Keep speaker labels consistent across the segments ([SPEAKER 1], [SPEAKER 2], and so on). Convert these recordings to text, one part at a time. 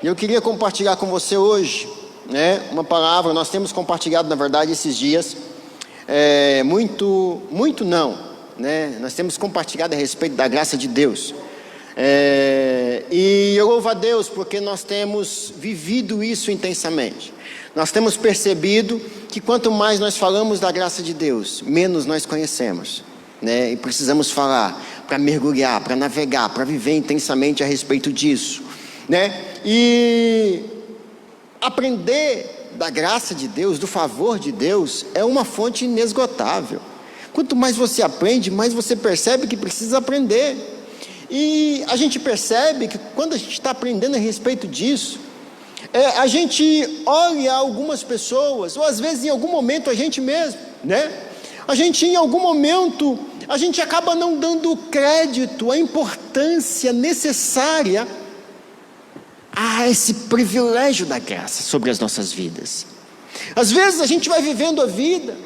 [SPEAKER 1] E eu queria compartilhar com você hoje, uma palavra. Nós temos compartilhado, na verdade, esses dias, muito não, nós temos compartilhado a respeito da graça de Deus, e eu louvo a Deus porque nós temos vivido isso intensamente. Nós temos percebido que quanto mais nós falamos da graça de Deus, menos nós conhecemos, e precisamos falar para mergulhar, para navegar, para viver intensamente a respeito disso, e aprender da graça de Deus, do favor de Deus, é uma fonte inesgotável. Quanto mais você aprende, mais você percebe que precisa aprender. E a gente percebe que quando a gente está aprendendo a respeito disso, a gente olha algumas pessoas, ou às vezes em algum momento a gente mesmo, a gente em algum momento, a gente acaba não dando crédito, a importância necessária a esse privilégio da graça sobre as nossas vidas. Às vezes a gente vai vivendo a vida,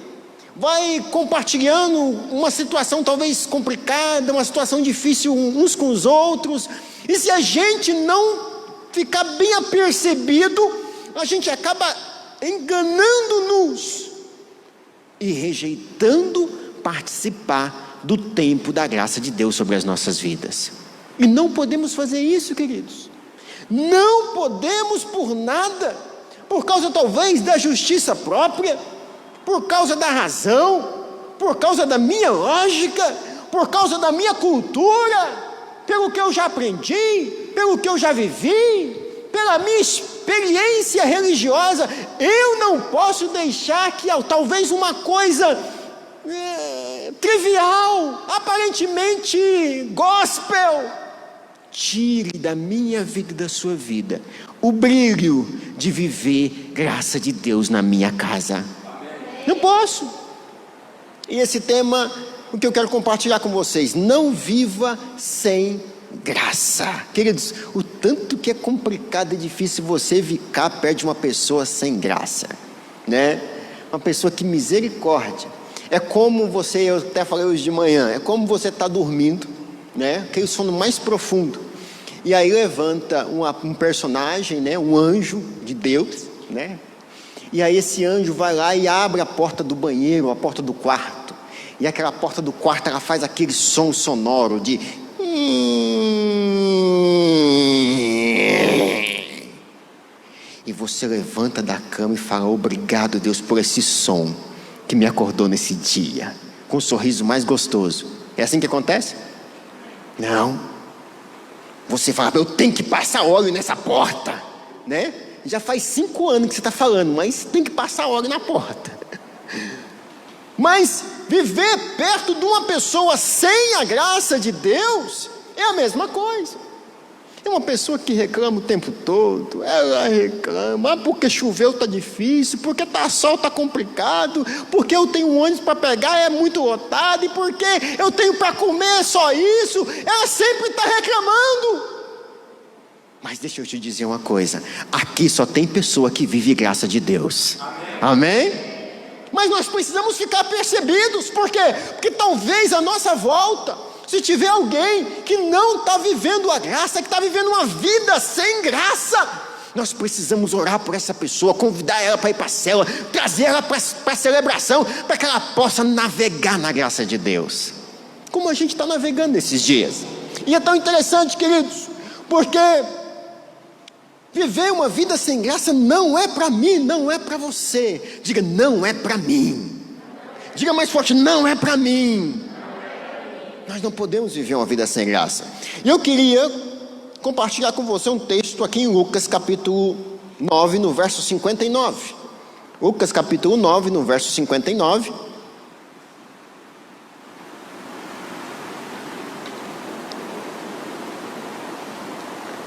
[SPEAKER 1] vai compartilhando uma situação talvez complicada, uma situação difícil uns com os outros, e se a gente não ficar bem apercebido, a gente acaba enganando-nos e rejeitando participar do tempo da graça de Deus sobre as nossas vidas. E não podemos fazer isso, queridos. Não podemos por nada, por causa talvez da justiça própria, por causa da razão, por causa da minha lógica, por causa da minha cultura, pelo que eu já aprendi, pelo que eu já vivi, pela minha experiência religiosa. Eu não posso deixar que talvez uma coisa trivial, aparentemente gospel, tire da minha vida e da sua vida o brilho de viver graça de Deus na minha casa. Não posso. E esse tema, o que eu quero compartilhar com vocês: não viva sem graça. Queridos, o tanto que é complicado e difícil você ficar perto de uma pessoa sem graça, uma pessoa que misericórdia. É como você, eu até falei hoje de manhã, é como você está dormindo, aquele sono mais profundo, e aí levanta um personagem, um anjo de Deus, e aí esse anjo vai lá e abre a porta do banheiro, a porta do quarto, e aquela porta do quarto, ela faz aquele som sonoro de e você levanta da cama e fala: obrigado, Deus, por esse som que me acordou nesse dia, com o sorriso mais gostoso. É assim que acontece? Não. Você fala: eu tenho que passar óleo nessa porta, Já faz 5 anos que você está falando, mas tem que passar óleo na porta. Mas viver perto de uma pessoa sem a graça de Deus é a mesma coisa. É uma pessoa que reclama o tempo todo. Ela reclama: porque choveu está difícil, porque sol está complicado, porque eu tenho um ônibus para pegar, é muito lotado, e porque eu tenho para comer só isso. Ela sempre está reclamando. Mas deixa eu te dizer uma coisa: aqui só tem pessoa que vive graça de Deus. Amém? Mas nós precisamos ficar percebidos. Por quê? Porque talvez à nossa volta, se tiver alguém que não está vivendo a graça, que está vivendo uma vida sem graça, nós precisamos orar por essa pessoa, convidar ela para ir para a célula, trazer ela para a celebração, para que ela possa navegar na graça de Deus, como a gente está navegando nesses dias. E é tão interessante, queridos, porque viver uma vida sem graça não é para mim, não é para você. Diga: não é para mim. Diga mais forte: não é para mim. Nós não podemos viver uma vida sem graça. E eu queria compartilhar com você um texto aqui em Lucas capítulo 9, no verso 59. Lucas capítulo 9, no verso 59.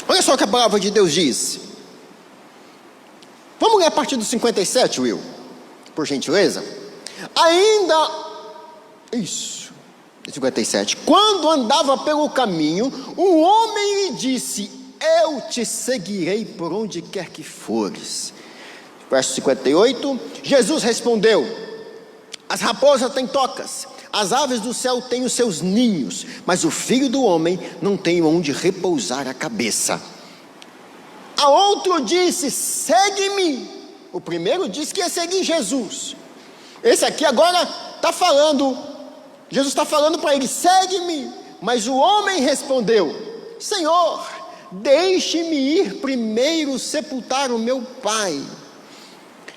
[SPEAKER 1] Olha só o que a palavra de Deus diz. Vamos ler a partir do 57, Will, por gentileza. Isso, 57. Quando andava pelo caminho, um homem lhe disse: eu te seguirei por onde quer que fores. Verso 58. Jesus respondeu: as raposas têm tocas, as aves do céu têm os seus ninhos, mas o Filho do Homem não tem onde repousar a cabeça. A outro disse: segue-me. O primeiro disse que ia seguir Jesus. Esse aqui agora está falando, Jesus está falando para ele: segue-me. Mas o homem respondeu: Senhor, deixe-me ir primeiro sepultar o meu pai.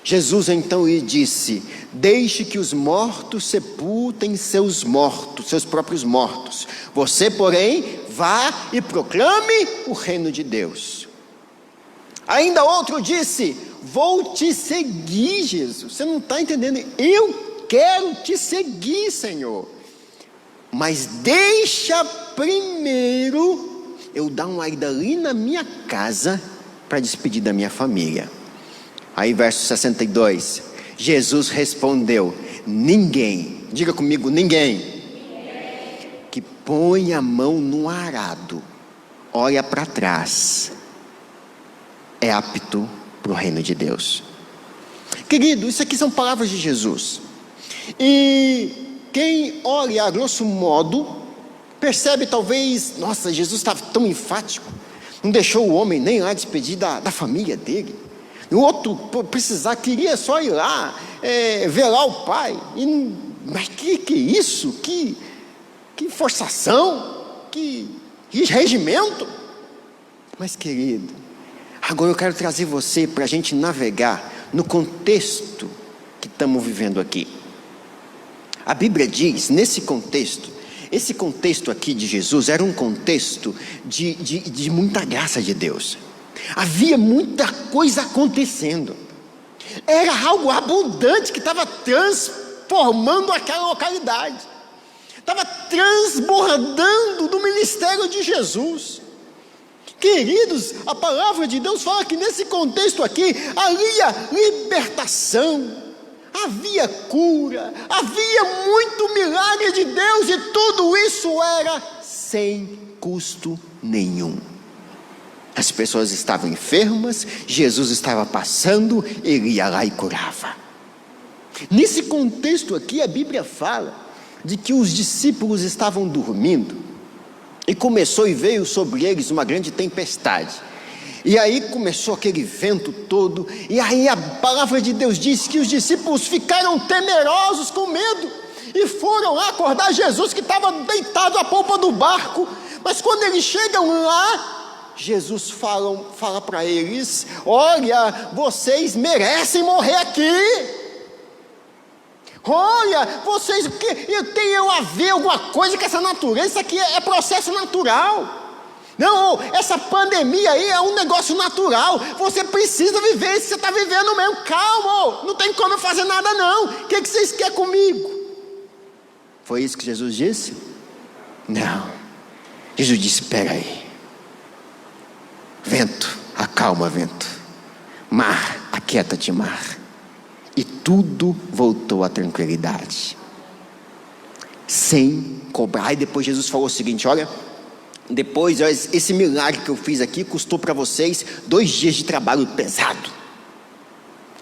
[SPEAKER 1] Jesus então lhe disse: deixe que os mortos sepultem seus mortos, seus próprios mortos. Você, porém, vá e proclame o reino de Deus. Ainda outro disse: vou te seguir, Jesus. Você não está entendendo? Eu quero te seguir, Senhor. Mas deixa primeiro eu dar uma ida ali na minha casa para despedir da minha família. Aí verso 62, Jesus respondeu: ninguém, diga comigo, ninguém que põe a mão no arado, olha para trás, é apto para o reino de Deus. Querido, isso aqui são palavras de Jesus. E quem olha a grosso modo, percebe talvez: nossa, Jesus estava tão enfático, não deixou o homem nem lá despedir da família dele. O outro precisar, queria só ir lá, ver lá o pai. Mas que isso? Que forçação? Que regimento? Mas querido, agora eu quero trazer você para a gente navegar no contexto que estamos vivendo aqui. A Bíblia diz, nesse contexto, esse contexto aqui de Jesus era um contexto de muita graça de Deus. Havia muita coisa acontecendo. Era algo abundante que estava transformando aquela localidade. Estava transbordando do ministério de Jesus. Queridos, a palavra de Deus fala que nesse contexto aqui havia libertação, havia cura, havia muito milagre de Deus, e tudo isso era sem custo nenhum. As pessoas estavam enfermas, Jesus estava passando, ele ia lá e curava. Nesse contexto aqui, a Bíblia fala de que os discípulos estavam dormindo, e começou e veio sobre eles uma grande tempestade. E aí começou aquele vento todo, e aí a palavra de Deus diz que os discípulos ficaram temerosos, com medo, e foram lá acordar Jesus, que estava deitado à polpa do barco. Mas quando eles chegam lá, Jesus fala para eles: olha, vocês merecem morrer aqui. Olha, vocês, eu tenho a ver alguma coisa com essa natureza? Isso aqui é processo natural. Não, essa pandemia aí é um negócio natural. Você precisa viver isso que você está vivendo mesmo. Calma, não tem como eu fazer nada não. O que vocês querem comigo? Foi isso que Jesus disse? Não. Jesus disse: espera aí. Vento, acalma vento. Mar, aquieta-te mar. E tudo voltou à tranquilidade, sem cobrar. Aí depois Jesus falou o seguinte: olha, depois esse milagre que eu fiz aqui custou para vocês 2 dias de trabalho pesado.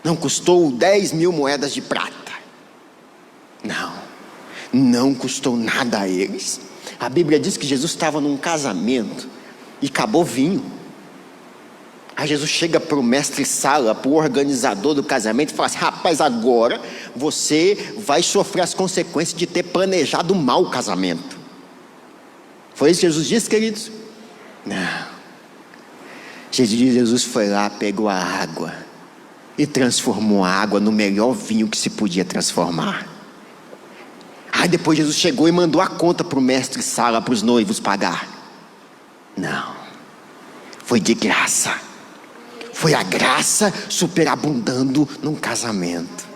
[SPEAKER 1] Não custou 10.000 moedas de prata. Não custou nada a eles. A Bíblia diz que Jesus estava num casamento e acabou vinho. Aí Jesus chega para o mestre-sala, para o organizador do casamento, e fala assim: rapaz, agora você vai sofrer as consequências de ter planejado mal o casamento. Foi isso que Jesus disse, queridos? Não. Jesus foi lá, pegou a água e transformou a água no melhor vinho que se podia transformar. Aí depois Jesus chegou e mandou a conta para o mestre-sala, para os noivos pagar. Não. Foi de graça. Foi a graça superabundando num casamento.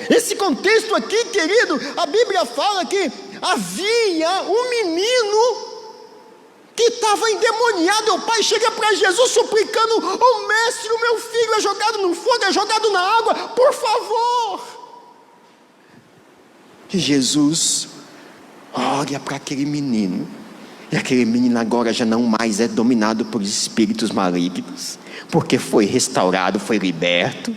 [SPEAKER 1] Esse contexto aqui, querido, a Bíblia fala que havia um menino que estava endemoniado. O pai chega para Jesus suplicando: ô mestre, o meu filho é jogado no fogo, é jogado na água, por favor. E Jesus olha para aquele menino, e aquele menino agora já não mais é dominado por espíritos malignos, porque foi restaurado, foi liberto.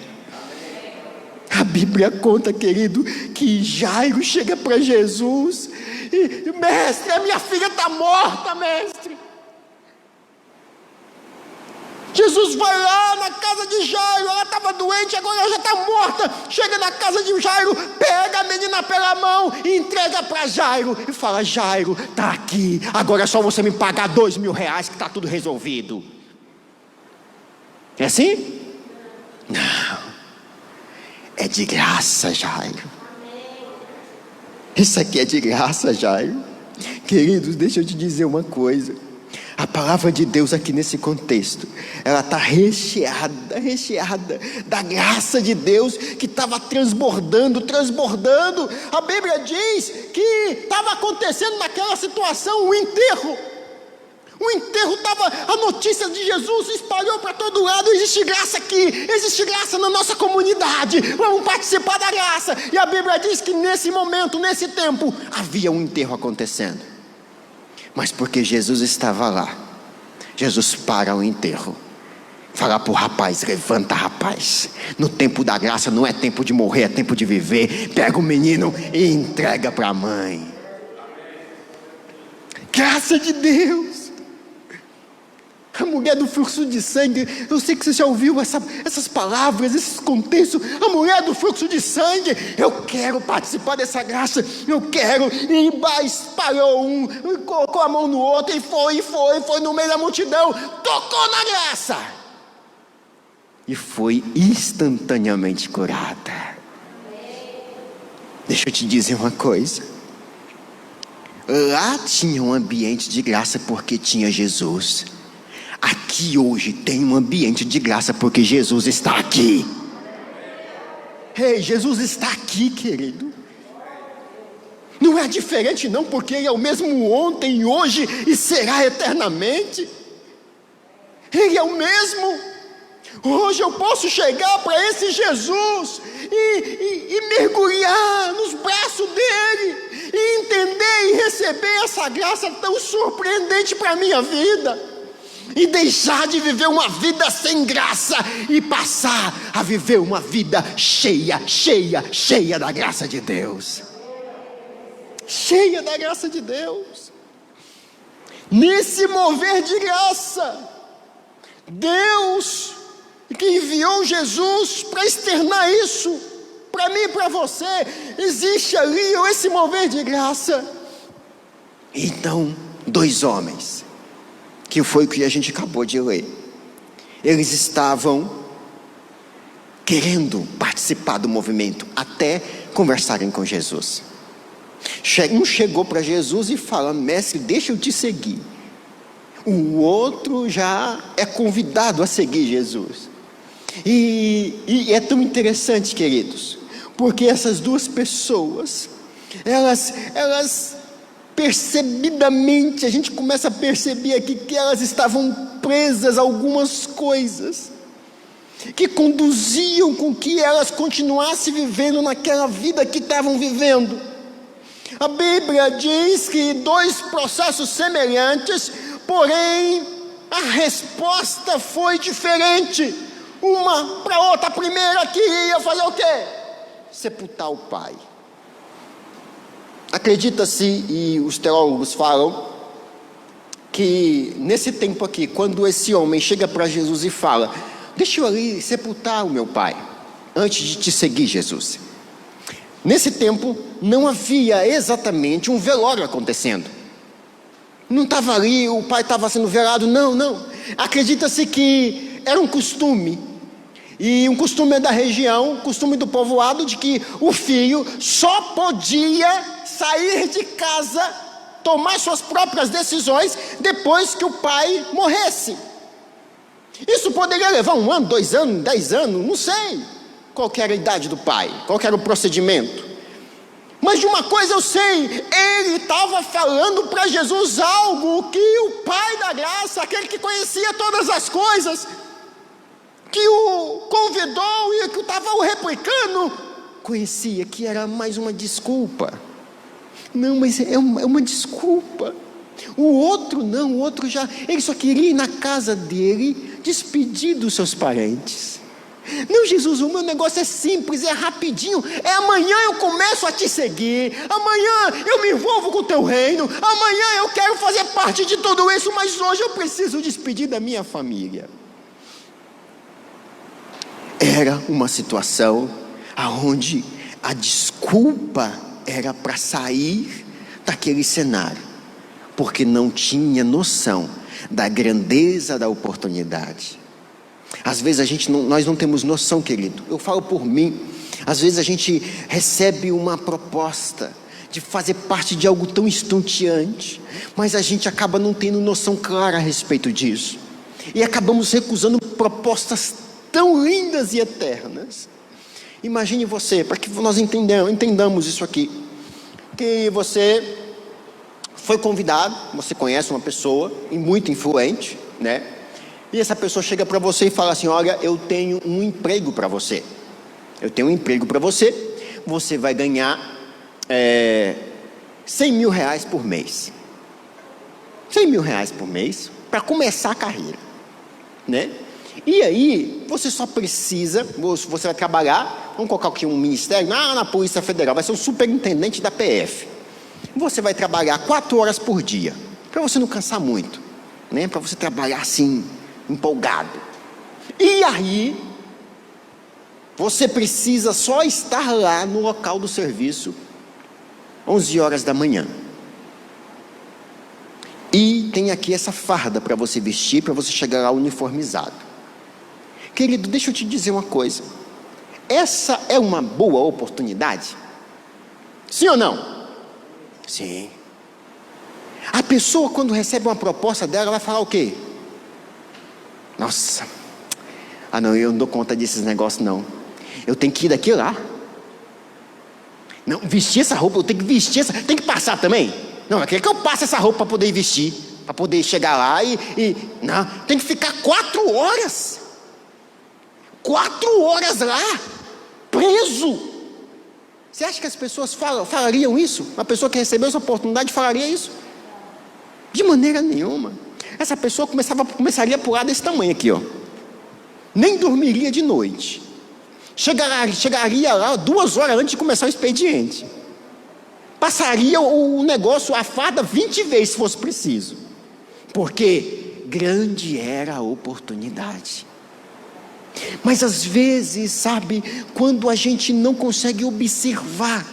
[SPEAKER 1] A Bíblia conta, querido, que Jairo chega para Jesus e: mestre, a minha filha está morta, mestre. Jesus vai lá na casa de Jairo, ela estava doente, agora ela já está morta. Chega na casa de Jairo, pega a menina pela mão e entrega para Jairo e fala: Jairo, está aqui, agora é só você me pagar R$2.000 que está tudo resolvido. É assim? Não, é de graça, Jairo. Isso aqui é de graça, Jairo. Queridos, deixa eu te dizer uma coisa. A palavra de Deus aqui nesse contexto, ela está recheada da graça de Deus que estava transbordando. A Bíblia diz que estava acontecendo naquela situação um enterro estava, a notícia de Jesus espalhou para todo lado. Existe graça aqui, existe graça na nossa comunidade, vamos participar da graça. E a Bíblia diz que nesse momento, nesse tempo, havia um enterro acontecendo. Mas porque Jesus estava lá, Jesus para o enterro, fala para o rapaz: levanta, rapaz, no tempo da graça não é tempo de morrer, é tempo de viver. Pega o menino e entrega para a mãe. Graça de Deus. A mulher do fluxo de sangue, eu sei que você já ouviu essas palavras, esses contextos. A mulher do fluxo de sangue, eu quero participar dessa graça, eu quero. E espalhou um, colocou a mão no outro e foi no meio da multidão, tocou na graça e foi instantaneamente curada. Deixa eu te dizer uma coisa, lá tinha um ambiente de graça porque tinha Jesus. Aqui hoje tem um ambiente de graça porque Jesus está aqui. Ei, Jesus está aqui, querido. Não é diferente não, porque Ele é o mesmo ontem, hoje e será eternamente. Ele é o mesmo. Hoje eu posso chegar para esse Jesus e mergulhar nos braços dele e entender e receber essa graça tão surpreendente para a minha vida. E deixar de viver uma vida sem graça e passar a viver uma vida cheia da graça de Deus. Cheia da graça de Deus. Nesse mover de graça, Deus que enviou Jesus para externar isso para mim e para você, existe ali esse mover de graça. Então, 2 homens, que foi o que a gente acabou de ler, eles estavam querendo participar do movimento, até conversarem com Jesus. Um chegou para Jesus e fala: mestre, deixa eu te seguir. O outro já é convidado a seguir Jesus. E é tão interessante, queridos, porque essas 2 pessoas, elas percebidamente, a gente começa a perceber aqui que elas estavam presas a algumas coisas que conduziam com que elas continuassem vivendo naquela vida que estavam vivendo. A Bíblia diz que 2 processos semelhantes, porém a resposta foi diferente uma para outra. A primeira queria fazer o quê? Sepultar o pai. Acredita-se, e os teólogos falam, que nesse tempo aqui, quando esse homem chega para Jesus e fala: deixa eu ali sepultar o meu pai, antes de te seguir, Jesus. Nesse tempo, não havia exatamente um velório acontecendo. Não estava ali, o pai estava sendo velado, não. Acredita-se que era um costume, e um costume da região, um costume do povoado, de que o filho só podia sair de casa, tomar suas próprias decisões, depois que o pai morresse. Isso poderia levar 1 ano, 2 anos, 10 anos, não sei qual era a idade do pai, qual era o procedimento. Mas de uma coisa eu sei, ele estava falando para Jesus algo que o Pai da graça, aquele que conhecia todas as coisas, que o convidou e que estava o replicando, conhecia, que era mais uma desculpa. Não, mas é uma desculpa. O outro não, o outro já, ele só queria ir na casa dele, despedir dos seus parentes. Não, Jesus, o meu negócio é simples, é rapidinho, é amanhã eu começo a te seguir, amanhã eu me envolvo com o teu reino, amanhã eu quero fazer parte de tudo isso, mas hoje eu preciso despedir da minha família. Era uma situação onde a desculpa era para sair daquele cenário, porque não tinha noção da grandeza da oportunidade. Às vezes nós não temos noção, querido. Eu falo por mim. Às vezes a gente recebe uma proposta de fazer parte de algo tão estonteante, mas a gente acaba não tendo noção clara a respeito disso, e acabamos recusando propostas tão lindas e eternas. Imagine você, para que nós entendamos isso aqui, que você foi convidado, você conhece uma pessoa muito influente, né? E essa pessoa chega para você e fala assim: olha, eu tenho um emprego para você. Eu tenho um emprego para você. Você vai ganhar 100 mil reais por mês. 100 mil reais por mês para começar a carreira, né? E aí, você só precisa, você vai trabalhar, vamos colocar aqui um ministério, na Polícia Federal, vai ser o superintendente da PF. Você vai trabalhar 4 horas por dia, para você não cansar muito, né? Para você trabalhar assim, empolgado. E aí, você precisa só estar lá no local do serviço 11 horas da manhã. E tem aqui essa farda para você vestir, para você chegar lá uniformizado. Querido, deixa eu te dizer uma coisa. Essa é uma boa oportunidade? Sim ou não? Sim. A pessoa, quando recebe uma proposta dela, vai falar o quê? Nossa, não, eu não dou conta desses negócios não. Eu tenho que ir daqui lá. Não, vestir essa roupa, eu tenho que vestir essa. Tem que passar também? Não, eu quero que eu passe essa roupa para poder vestir, para poder chegar lá não, tem que ficar 4 horas. 4 horas lá, preso. Você acha que as pessoas falariam isso? Uma pessoa que recebeu essa oportunidade falaria isso? De maneira nenhuma. Essa pessoa começaria a pular desse tamanho aqui, ó. Nem dormiria de noite. Chegaria lá 2 horas antes de começar o expediente. Passaria o negócio, a farda 20 vezes se fosse preciso. Porque grande era a oportunidade. Mas às vezes, sabe, quando a gente não consegue observar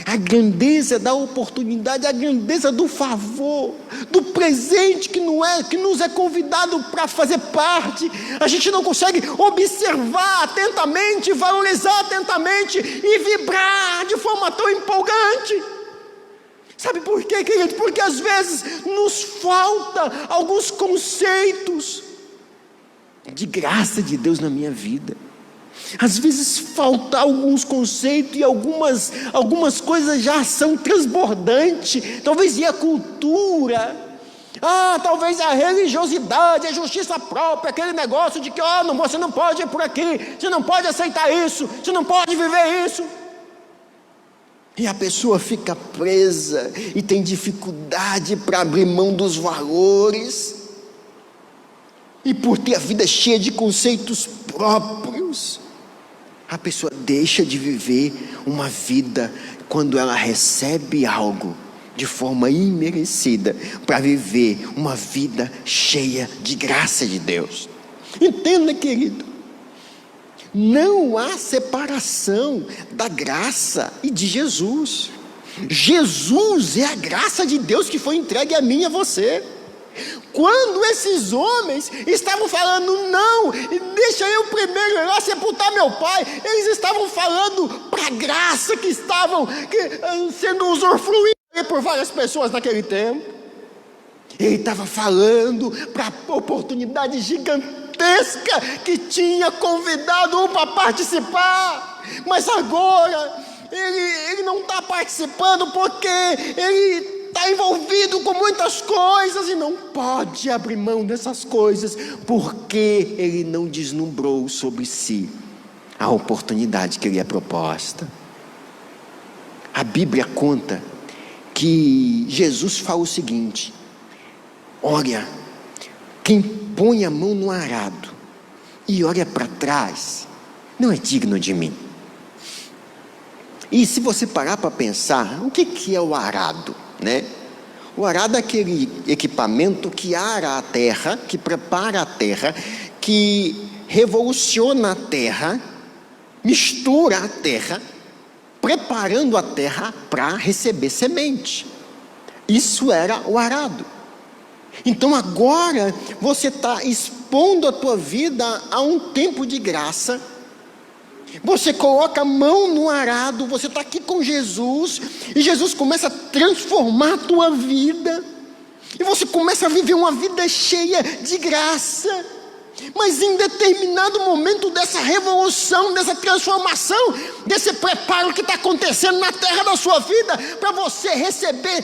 [SPEAKER 1] a grandeza da oportunidade, a grandeza do favor, do presente que nos é convidado para fazer parte, a gente não consegue observar atentamente, valorizar atentamente e vibrar de forma tão empolgante. Sabe por quê, querido? Porque às vezes nos falta alguns conceitos de graça de Deus na minha vida. Às vezes falta alguns conceitos e algumas coisas já são transbordantes. Talvez a cultura, talvez a religiosidade, a justiça própria, aquele negócio de que você não pode ir por aqui, você não pode aceitar isso, você não pode viver isso. E a pessoa fica presa e tem dificuldade para abrir mão dos valores. E por ter a vida cheia de conceitos próprios, a pessoa deixa de viver uma vida quando ela recebe algo de forma imerecida, para viver uma vida cheia de graça de Deus. Entenda, querido, não há separação da graça e de Jesus. Jesus é a graça de Deus que foi entregue a mim e a você. Quando esses homens estavam falando, não, deixa eu primeiro ir lá sepultar meu pai, eles estavam falando para a graça que estavam sendo usufruída por várias pessoas naquele tempo. Ele estava falando para a oportunidade gigantesca que tinha convidado um para participar, mas agora ele não está participando porque ele está envolvido com muitas coisas e não pode abrir mão dessas coisas, porque ele não deslumbrou sobre si a oportunidade que lhe é proposta. A Bíblia conta que Jesus fala o seguinte: olha, quem põe a mão no arado e olha para trás, não é digno de mim. E se você parar para pensar, o que é o arado? Né? O arado é aquele equipamento que ara a terra, que prepara a terra, que revoluciona a terra, mistura a terra, preparando a terra para receber semente. Isso era o arado. Então agora você está expondo a tua vida a um tempo de graça. Você coloca a mão no arado, você está aqui com Jesus, e Jesus começa a transformar a tua vida, e você começa a viver uma vida cheia de graça. Mas em determinado momento dessa revolução, dessa transformação, desse preparo que está acontecendo na terra da sua vida, para você receber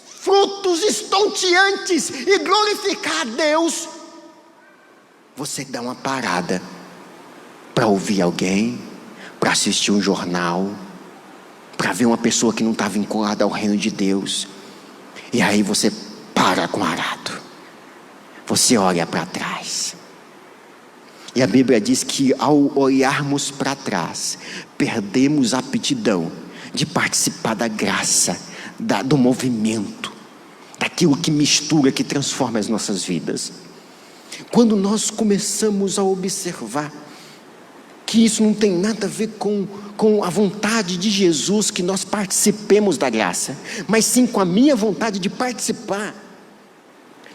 [SPEAKER 1] frutos estonteantes e glorificar a Deus, você dá uma parada para ouvir alguém, para assistir um jornal, para ver uma pessoa que não está vinculada ao reino de Deus, e aí você para com o arado, você olha para trás. E a Bíblia diz que ao olharmos para trás, perdemos a aptidão de participar da graça, do movimento, daquilo que mistura, que transforma as nossas vidas. Quando nós começamos a observar que isso não tem nada a ver com a vontade de Jesus, que nós participemos da graça, mas sim com a minha vontade de participar,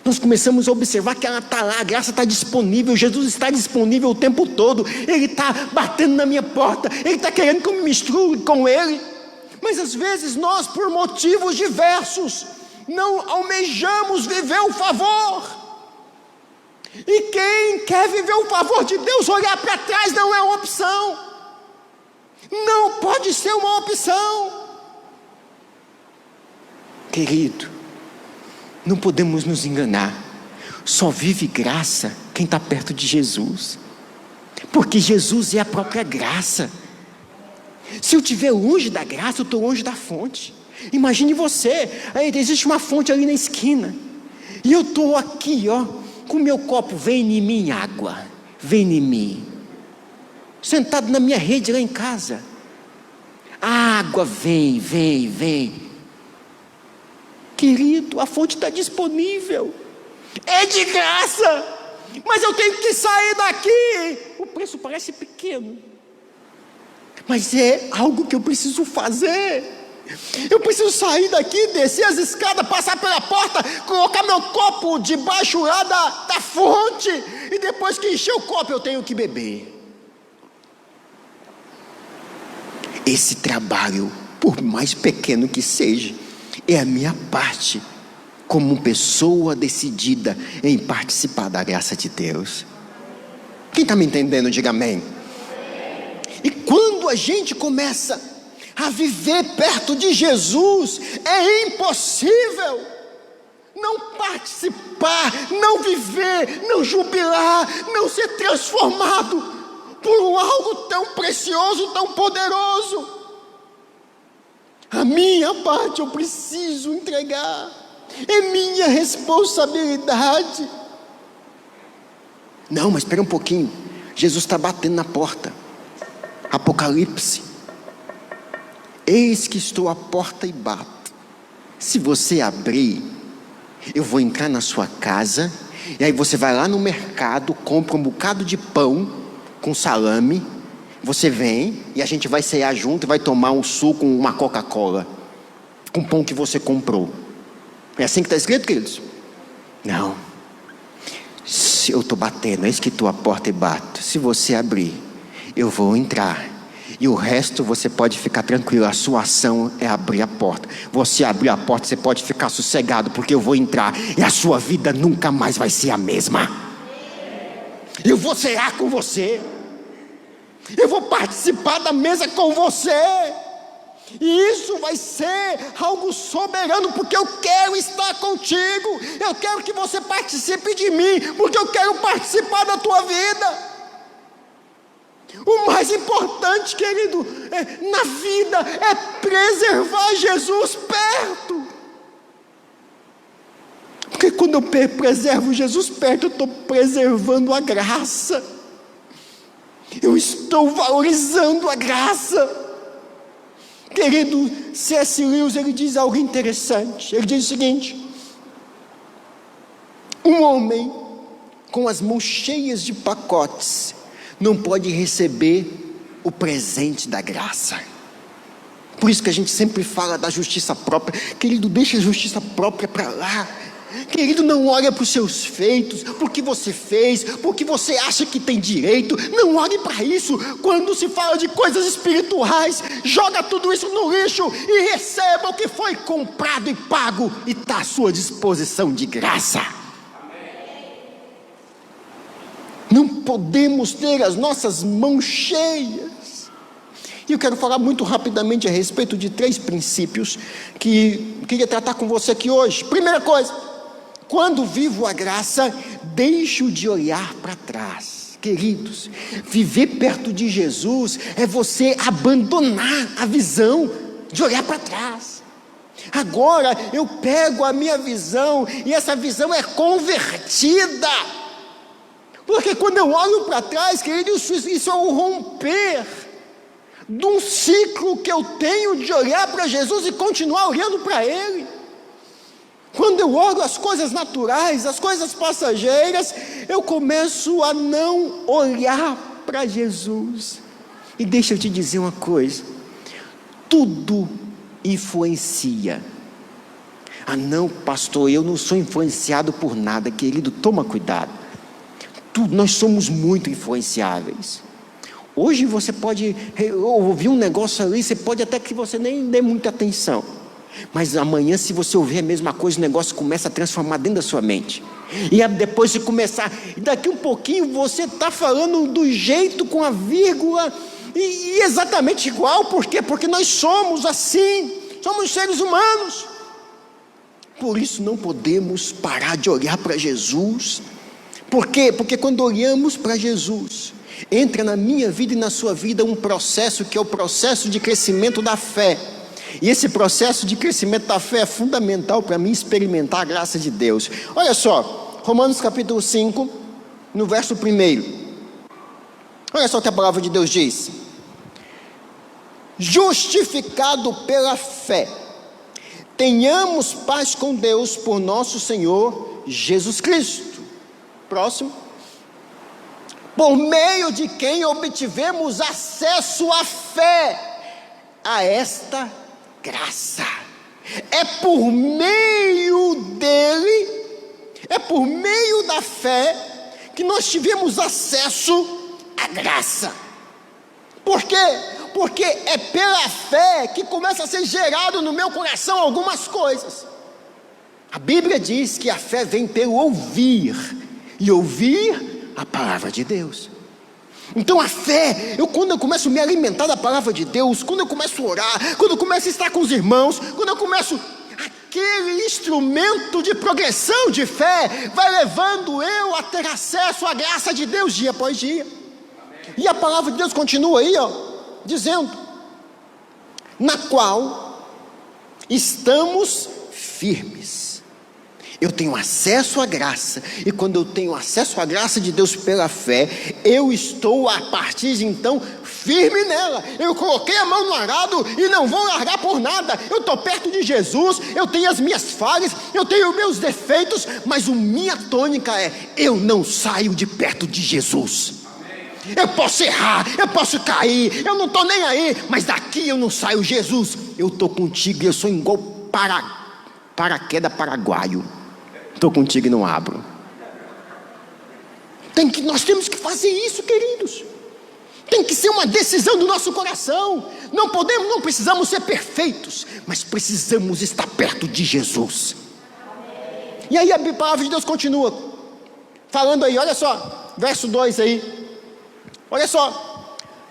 [SPEAKER 1] nós começamos a observar que ela está lá, a graça está disponível, Jesus está disponível o tempo todo, Ele está batendo na minha porta, Ele está querendo que eu me misture com Ele, mas às vezes nós, por motivos diversos, não almejamos viver o favor. E quem quer viver o favor de Deus, olhar para trás não é uma opção, não pode ser uma opção. Querido, não podemos nos enganar, só vive graça quem está perto de Jesus, porque Jesus é a própria graça. Se eu estiver longe da graça, eu estou longe da fonte. Imagine você, aí existe uma fonte ali na esquina, e eu estou aqui, com meu copo, vem em mim água, vem em mim, sentado na minha rede lá em casa, a água vem, vem, vem. Querido, a fonte está disponível, é de graça, mas eu tenho que sair daqui. O preço parece pequeno, mas é algo que eu preciso fazer. Eu preciso sair daqui, descer as escadas, passar pela porta, colocar meu copo debaixo lá da fonte, e depois que encher o copo eu tenho que beber. Esse trabalho, por mais pequeno que seja, é a minha parte como pessoa decidida em participar da graça de Deus. Quem está me entendendo, diga amém. E quando a gente começa a viver perto de Jesus, é impossível não participar, não viver, não jubilar, não ser transformado por algo tão precioso, tão poderoso. A minha parte eu preciso entregar, é minha responsabilidade. Não, mas espera um pouquinho, Jesus está batendo na porta. Apocalipse: eis que estou à porta e bato. Se você abrir, eu vou entrar na sua casa, e aí você vai lá no mercado, compra um bocado de pão com salame, você vem e a gente vai ceiar junto e vai tomar um suco, uma Coca-Cola, com o pão que você comprou. É assim que está escrito, queridos? Não. Se eu estou batendo, eis que estou à porta e bato. Se você abrir, eu vou entrar, e o resto você pode ficar tranquilo. A sua ação é abrir a porta. Você abrir a porta, você pode ficar sossegado, porque eu vou entrar, e a sua vida nunca mais vai ser a mesma. Eu vou cear com você, eu vou participar da mesa com você, e isso vai ser algo soberano, porque eu quero estar contigo, eu quero que você participe de mim, porque eu quero participar da tua vida. O mais importante, querido, na vida é preservar Jesus perto, porque quando eu preservo Jesus perto, eu estou preservando a graça, eu estou valorizando a graça. Querido, C.S. Lewis, ele diz algo interessante. Ele diz o seguinte: um homem com as mãos cheias de pacotes não pode receber o presente da graça. Por isso que a gente sempre fala da justiça própria. Querido, deixa a justiça própria para lá. Querido, não olha para os seus feitos, por que você fez, porque você acha que tem direito. Não olhe para isso. Quando se fala de coisas espirituais, joga tudo isso no lixo e receba o que foi comprado e pago e está à sua disposição de graça. Não podemos ter as nossas mãos cheias. E eu quero falar muito rapidamente a respeito de 3 princípios que queria tratar com você aqui hoje. Primeira coisa, quando vivo a graça, deixo de olhar para trás. Queridos, viver perto de Jesus é você abandonar a visão de olhar para trás. Agora eu pego a minha visão e essa visão é convertida. Porque quando eu olho para trás, queridos, isso é um romper de um ciclo que eu tenho de olhar para Jesus e continuar olhando para Ele. Quando eu olho as coisas naturais, as coisas passageiras, eu começo a não olhar para Jesus. E deixa eu te dizer uma coisa, tudo influencia. Ah não, pastor, eu não sou influenciado por nada. Querido, toma cuidado. Nós somos muito influenciáveis. Hoje você pode ouvir um negócio ali, você pode até que você nem dê muita atenção, mas amanhã, se você ouvir a mesma coisa, o negócio começa a transformar dentro da sua mente, e depois de começar, daqui um pouquinho você está falando do jeito, com a vírgula, e exatamente igual. Por quê? Porque nós somos assim, somos seres humanos. Por isso não podemos parar de olhar para Jesus. Por quê? Porque quando olhamos para Jesus, entra na minha vida e na sua vida um processo que é o processo de crescimento da fé. E esse processo de crescimento da fé é fundamental para mim experimentar a graça de Deus. Olha só, Romanos capítulo 5, no verso 1. Olha só o que a palavra de Deus diz: justificado pela fé, tenhamos paz com Deus por nosso Senhor Jesus Cristo. Próximo. Por meio de quem obtivemos acesso à fé, a esta graça. É por meio dele, é por meio da fé, que nós tivemos acesso à graça. Por quê? Porque é pela fé que começa a ser gerado no meu coração algumas coisas. A Bíblia diz que a fé vem pelo ouvir, e ouvir a palavra de Deus. Então a fé, quando eu começo a me alimentar da palavra de Deus, quando eu começo a orar, quando eu começo a estar com os irmãos, quando eu começo, aquele instrumento de progressão de fé vai levando eu a ter acesso à graça de Deus dia após dia. E a palavra de Deus continua aí, dizendo: na qual estamos firmes. Eu tenho acesso à graça, e quando eu tenho acesso à graça de Deus pela fé, eu estou a partir de então firme nela. Eu coloquei a mão no arado e não vou largar por nada. Eu estou perto de Jesus, eu tenho as minhas falhas, eu tenho os meus defeitos, mas a minha tônica é: eu não saio de perto de Jesus. Eu posso errar, eu posso cair, eu não estou nem aí, mas daqui eu não saio. Jesus, eu estou contigo, e eu sou igual paraquedas paraguaio. Estou contigo e não abro. Nós temos que fazer isso, queridos. Tem que ser uma decisão do nosso coração. Não precisamos ser perfeitos, mas precisamos estar perto de Jesus. E aí a palavra de Deus continua falando aí, olha só, verso 2 aí. Olha só.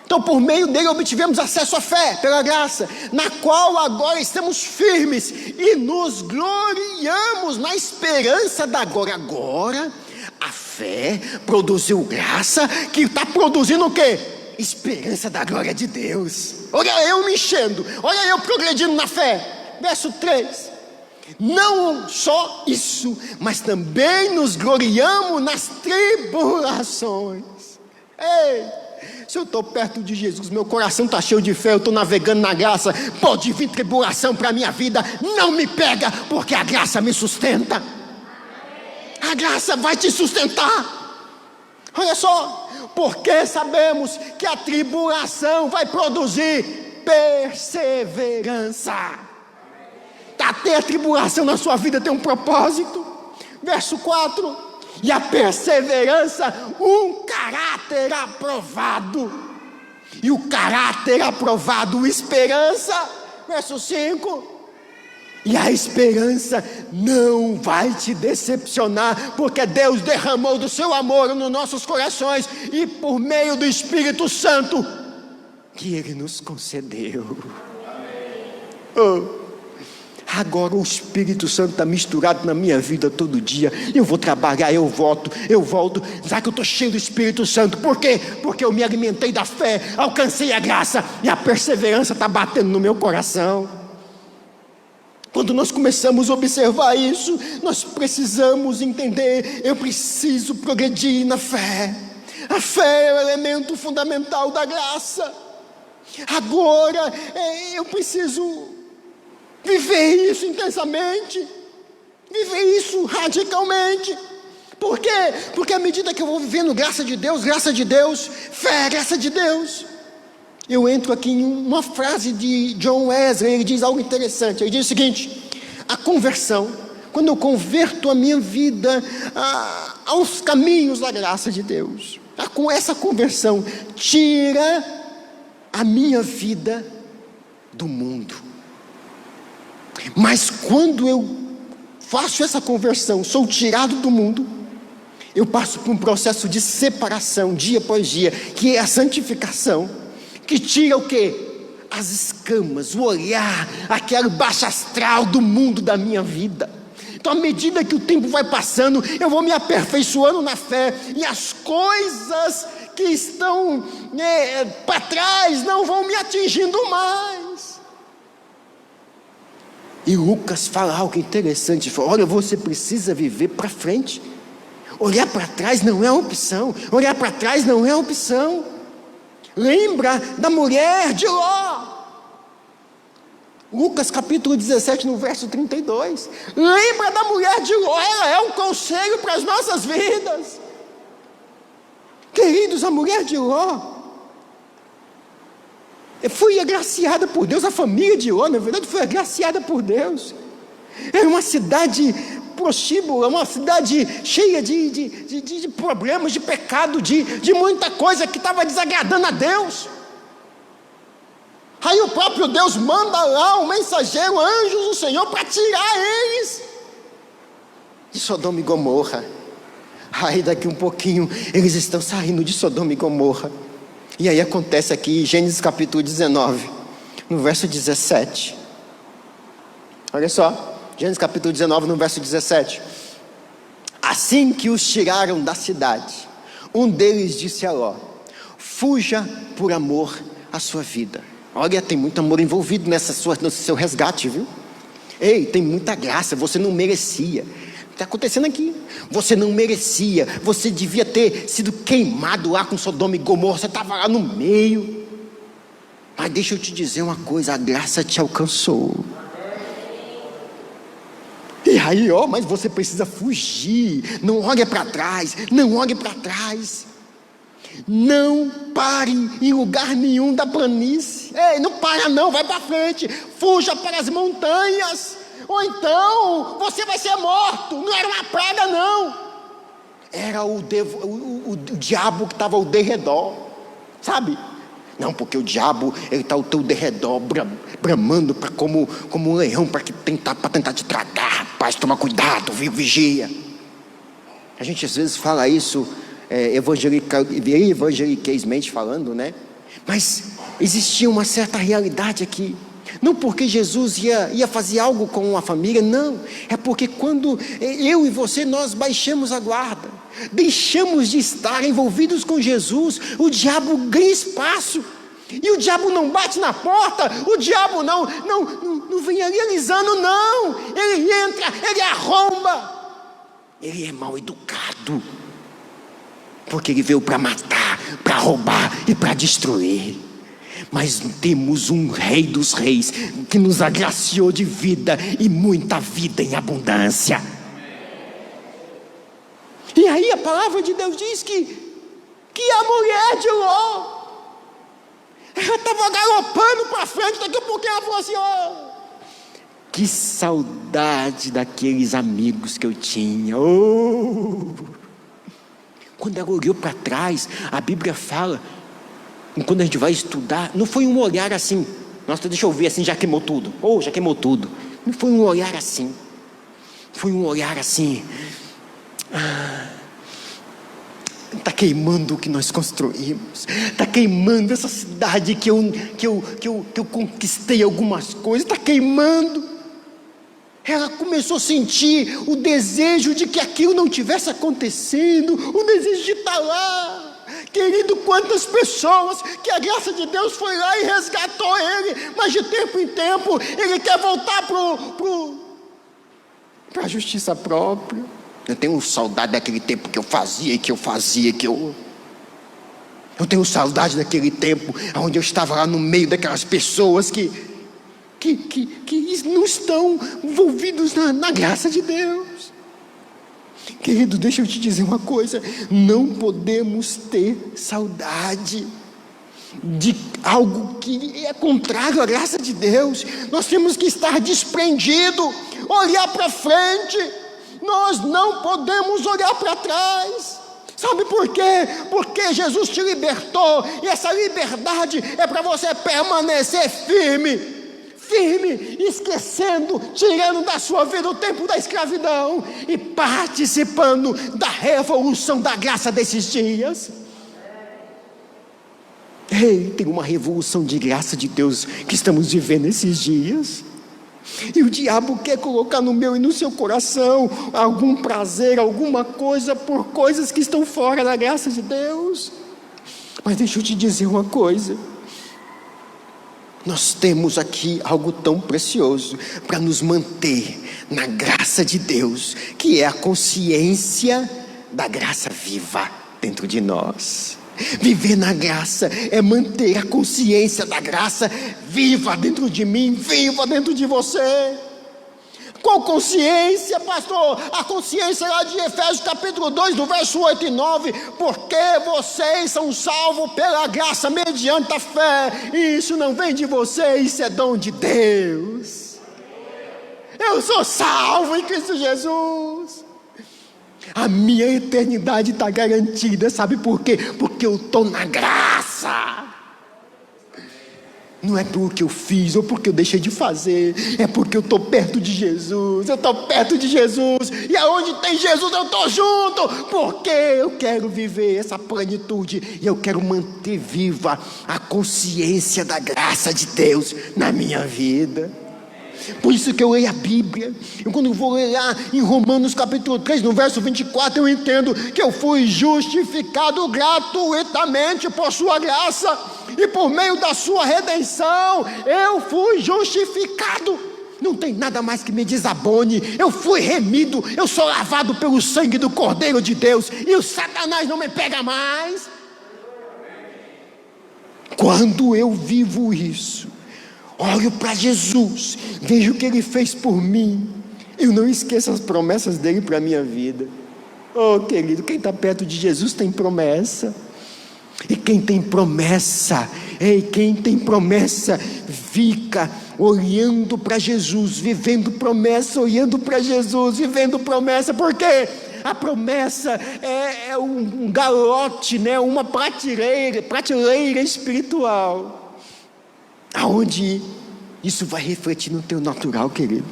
[SPEAKER 1] Então por meio dele obtivemos acesso à fé, pela graça, na qual agora estamos firmes e nos gloriamos na esperança da glória. Agora a fé produziu graça, que está produzindo o quê? Esperança da glória de Deus. Olha eu me enchendo, olha eu progredindo na fé. Verso 3: não só isso, mas também nos gloriamos nas tribulações. Ei, se eu estou perto de Jesus, meu coração está cheio de fé, eu estou navegando na graça, pode vir tribulação para a minha vida, não me pega, porque a graça me sustenta. A graça vai te sustentar. Olha só, Porque sabemos que a tribulação vai produzir perseverança. Até a tribulação na sua vida tem um propósito. Verso 4: e a perseverança, um caráter aprovado. E o caráter aprovado, esperança. Verso 5: e a esperança não vai te decepcionar, porque Deus derramou do seu amor nos nossos corações, e por meio do Espírito Santo que Ele nos concedeu. Agora o Espírito Santo está misturado na minha vida todo dia. Eu vou trabalhar, eu volto. Já que eu estou cheio do Espírito Santo. Por quê? Porque eu me alimentei da fé, alcancei a graça, e a perseverança está batendo no meu coração. Quando nós começamos a observar isso, nós precisamos entender: eu preciso progredir na fé. A fé é o elemento fundamental da graça. Agora eu preciso viver isso intensamente, viver isso radicalmente. Por quê? Porque à medida que eu vou vivendo graça de Deus, fé, graça de Deus, eu entro aqui em uma frase de John Wesley. Ele diz algo interessante. Ele diz o seguinte: a conversão, quando eu converto a minha vida aos caminhos da graça de Deus, com essa conversão, tira a minha vida do mundo. Mas quando eu faço essa conversão, sou tirado do mundo, eu passo por um processo de separação, dia após dia, que é a santificação, que tira o quê? As escamas, o olhar, aquele baixo astral do mundo da minha vida. Então, à medida que o tempo vai passando, eu vou me aperfeiçoando na fé, e as coisas que estão para trás não vão me atingindo mais. E Lucas fala algo interessante. Fala: olha, você precisa viver para frente. Olhar para trás não é opção. Lembra da mulher de Ló. Lucas capítulo 17, no verso 32. Lembra da mulher de Ló. Ela é um conselho para as nossas vidas. Queridos, a mulher de Ló foi agraciada por Deus. A família de Ló, na verdade, foi agraciada por Deus. Era uma cidade prostíbula, uma cidade cheia de problemas, de pecado, de muita coisa que estava desagradando a Deus. Aí o próprio Deus manda lá um mensageiro, anjos do Senhor, para tirar eles de Sodoma e Gomorra. Aí daqui um pouquinho eles estão saindo de Sodoma e Gomorra. E aí acontece aqui, Gênesis capítulo 19, no verso 17. Olha só, Gênesis capítulo 19, no verso 17. Assim que os tiraram da cidade, um deles disse a Ló: fuja por amor à sua vida. Olha, tem muito amor envolvido nesse seu resgate, viu? Ei, tem muita graça, você não merecia. Está acontecendo aqui. Você não merecia. Você devia ter sido queimado lá com Sodoma e Gomorra. Você estava lá no meio. Mas deixa eu te dizer uma coisa: a graça te alcançou. E aí, mas você precisa fugir. Não olhe para trás. Não pare em lugar nenhum da planície. Ei, não para não, vai para frente. Fuja para as montanhas. Ou então você vai ser morto. Não era uma praga, não. Era o diabo que estava ao derredor, sabe? Não, porque o diabo, ele está ao teu derredor, bramando como um leão, para tentar te tragar. Rapaz, toma cuidado, vigia. A gente às vezes fala isso evangeliquezmente falando, né? Mas existia uma certa realidade aqui. Não porque Jesus ia fazer algo com a família, não. É porque quando eu e você, nós baixamos a guarda, deixamos de estar envolvidos com Jesus, o diabo ganha espaço. E o diabo não bate na porta, o diabo não vem ali alisando, não. Ele entra, ele arromba. Ele é mal educado, porque ele veio para matar, para roubar e para destruir. Mas temos um Rei dos Reis que nos agraciou de vida, e muita vida em abundância. E aí a palavra de Deus diz que que a mulher de Ló, ela estava galopando para frente, daqui a pouco ela falou assim: que saudade daqueles amigos que eu tinha. Quando ela olhou para trás, a Bíblia fala, quando a gente vai estudar, não foi um olhar assim, nossa, deixa eu ver assim, já queimou tudo, já queimou tudo. Não foi um olhar assim, foi um olhar assim, está queimando o que nós construímos, está queimando essa cidade que eu conquistei algumas coisas, está queimando. Ela começou a sentir o desejo de que aquilo não tivesse acontecendo, o desejo de estar lá. Querido, quantas pessoas que a graça de Deus foi lá e resgatou ele, mas de tempo em tempo ele quer voltar para a justiça própria. Eu tenho saudade daquele tempo que eu fazia, eu tenho saudade daquele tempo onde eu estava lá no meio daquelas pessoas que não estão envolvidos na graça de Deus. Querido, deixa eu te dizer uma coisa: não podemos ter saudade de algo que é contrário à graça de Deus. Nós temos que estar desprendido, olhar para frente. Nós não podemos olhar para trás. Sabe por quê? Porque Jesus te libertou, e essa liberdade é para você permanecer firme, esquecendo, tirando da sua vida o tempo da escravidão e participando da revolução da graça desses dias. Tem uma revolução de graça de Deus que estamos vivendo esses dias, e o diabo quer colocar no meu e no seu coração algum prazer, alguma coisa, por coisas que estão fora da graça de Deus. Mas deixa eu te dizer uma coisa: nós temos aqui algo tão precioso para nos manter na graça de Deus, que é a consciência da graça viva dentro de nós. Viver na graça é manter a consciência da graça viva dentro de mim, viva dentro de você. Qual consciência, pastor? A consciência lá de Efésios capítulo 2, no verso 8 e 9. Porque vocês são salvos pela graça mediante a fé, e isso não vem de vocês, isso é dom de Deus. Eu sou salvo em Cristo Jesus. A minha eternidade está garantida, sabe por quê? Porque eu estou na graça. Não é porque eu fiz ou porque eu deixei de fazer, é porque eu estou perto de Jesus. Eu estou perto de Jesus, e aonde tem Jesus eu estou junto, porque eu quero viver essa plenitude, e eu quero manter viva a consciência da graça de Deus na minha vida. Por isso que eu leio a Bíblia, e quando eu vou ler lá em Romanos capítulo 3, no verso 24, eu entendo que eu fui justificado gratuitamente por sua graça, e por meio da sua redenção, eu fui justificado. Não tem nada mais que me desabone. Eu fui remido, eu sou lavado pelo sangue do Cordeiro de Deus, e o Satanás não me pega mais. Quando eu vivo isso, olho para Jesus, vejo o que Ele fez por mim, eu não esqueço as promessas dEle para a minha vida. Querido, quem está perto de Jesus tem promessa. E quem tem promessa, fica olhando para Jesus, vivendo promessa, olhando para Jesus, vivendo promessa. Porque a promessa é um galote, né? Uma prateleira espiritual, aonde isso vai refletir no teu natural, querido.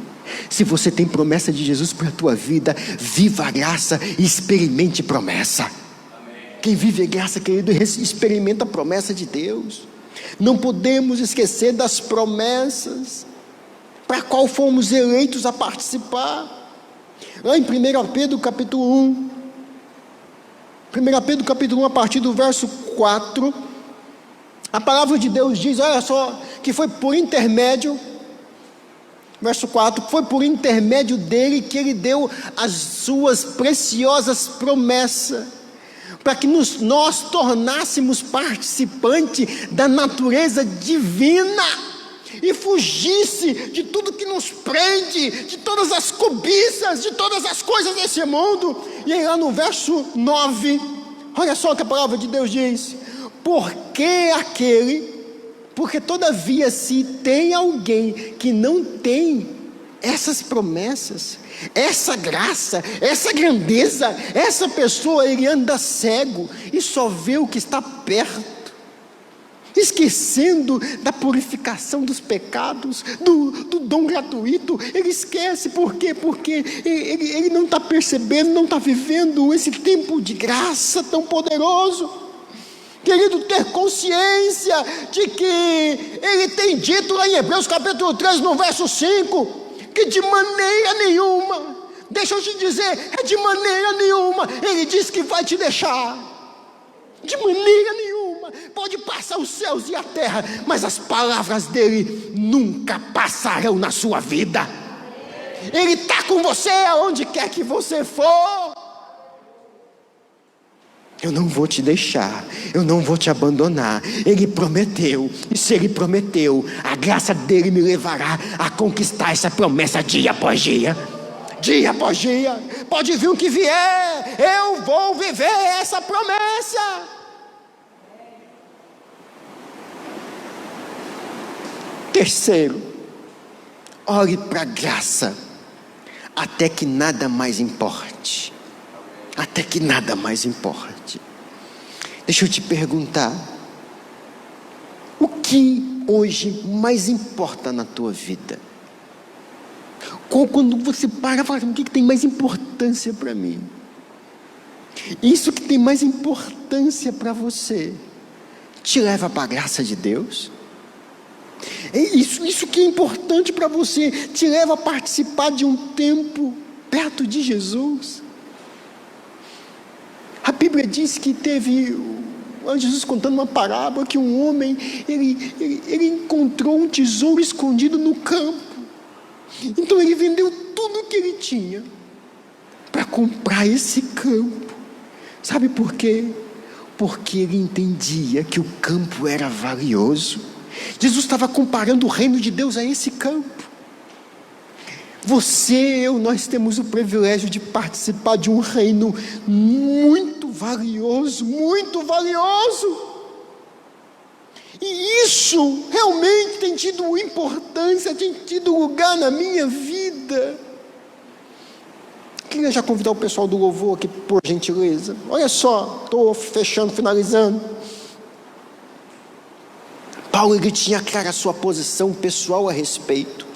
[SPEAKER 1] Se você tem promessa de Jesus para a tua vida, viva a graça e experimente promessa. Quem vive a graça, querido, experimenta a promessa de Deus. Não podemos esquecer das promessas para qual fomos eleitos a participar. Lá em 1 Pedro capítulo 1, 1 Pedro capítulo 1, a partir do verso 4, a palavra de Deus diz, olha só, que foi por intermédio, verso 4, foi por intermédio dele que ele deu as suas preciosas promessas, para que nós tornássemos participante da natureza divina, e fugisse de tudo que nos prende, de todas as cobiças, de todas as coisas desse mundo. E aí lá no verso 9, Olha só o que a palavra de Deus diz: porque todavia se tem alguém que não tem essas promessas, essa graça, essa grandeza, essa pessoa, ele anda cego e só vê o que está perto, esquecendo da purificação dos pecados, do dom gratuito. Ele esquece. Por quê? Porque ele não está percebendo, não está vivendo esse tempo de graça tão poderoso. Querido, ter consciência de que ele tem dito lá em Hebreus capítulo 3, no verso 5, que de maneira nenhuma, deixa eu te dizer, de maneira nenhuma, ele diz que vai te deixar. De maneira nenhuma. Pode passar os céus e a terra, mas as palavras dele nunca passarão na sua vida. Ele está com você aonde quer que você for. Eu não vou te deixar, eu não vou te abandonar. Ele prometeu, e se ele prometeu, a graça dele me levará a conquistar essa promessa dia após dia. Dia após dia, pode vir o que vier, eu vou viver essa promessa. Terceiro, olhe para a graça, até que nada mais importe. Até que nada mais importe. Deixa eu te perguntar, o que hoje mais importa na tua vida? Quando você para e fala, o que tem mais importância para mim? Isso que tem mais importância para você, te leva para a graça de Deus? Isso que é importante para você, te leva a participar de um tempo perto de Jesus? A Bíblia diz que teve Jesus contando uma parábola, que um homem, ele encontrou um tesouro escondido no campo. Então ele vendeu tudo o que ele tinha para comprar esse campo. Sabe por quê? Porque ele entendia que o campo era valioso. Jesus estava comparando o reino de Deus a esse campo. Você e eu, nós temos o privilégio de participar de um reino muito valioso, muito valioso. E isso realmente tem tido importância, tem tido lugar na minha vida. Queria já convidar o pessoal do louvor aqui, por gentileza. Olha só, estou fechando, finalizando. Paulo, ele tinha clara a sua posição pessoal a respeito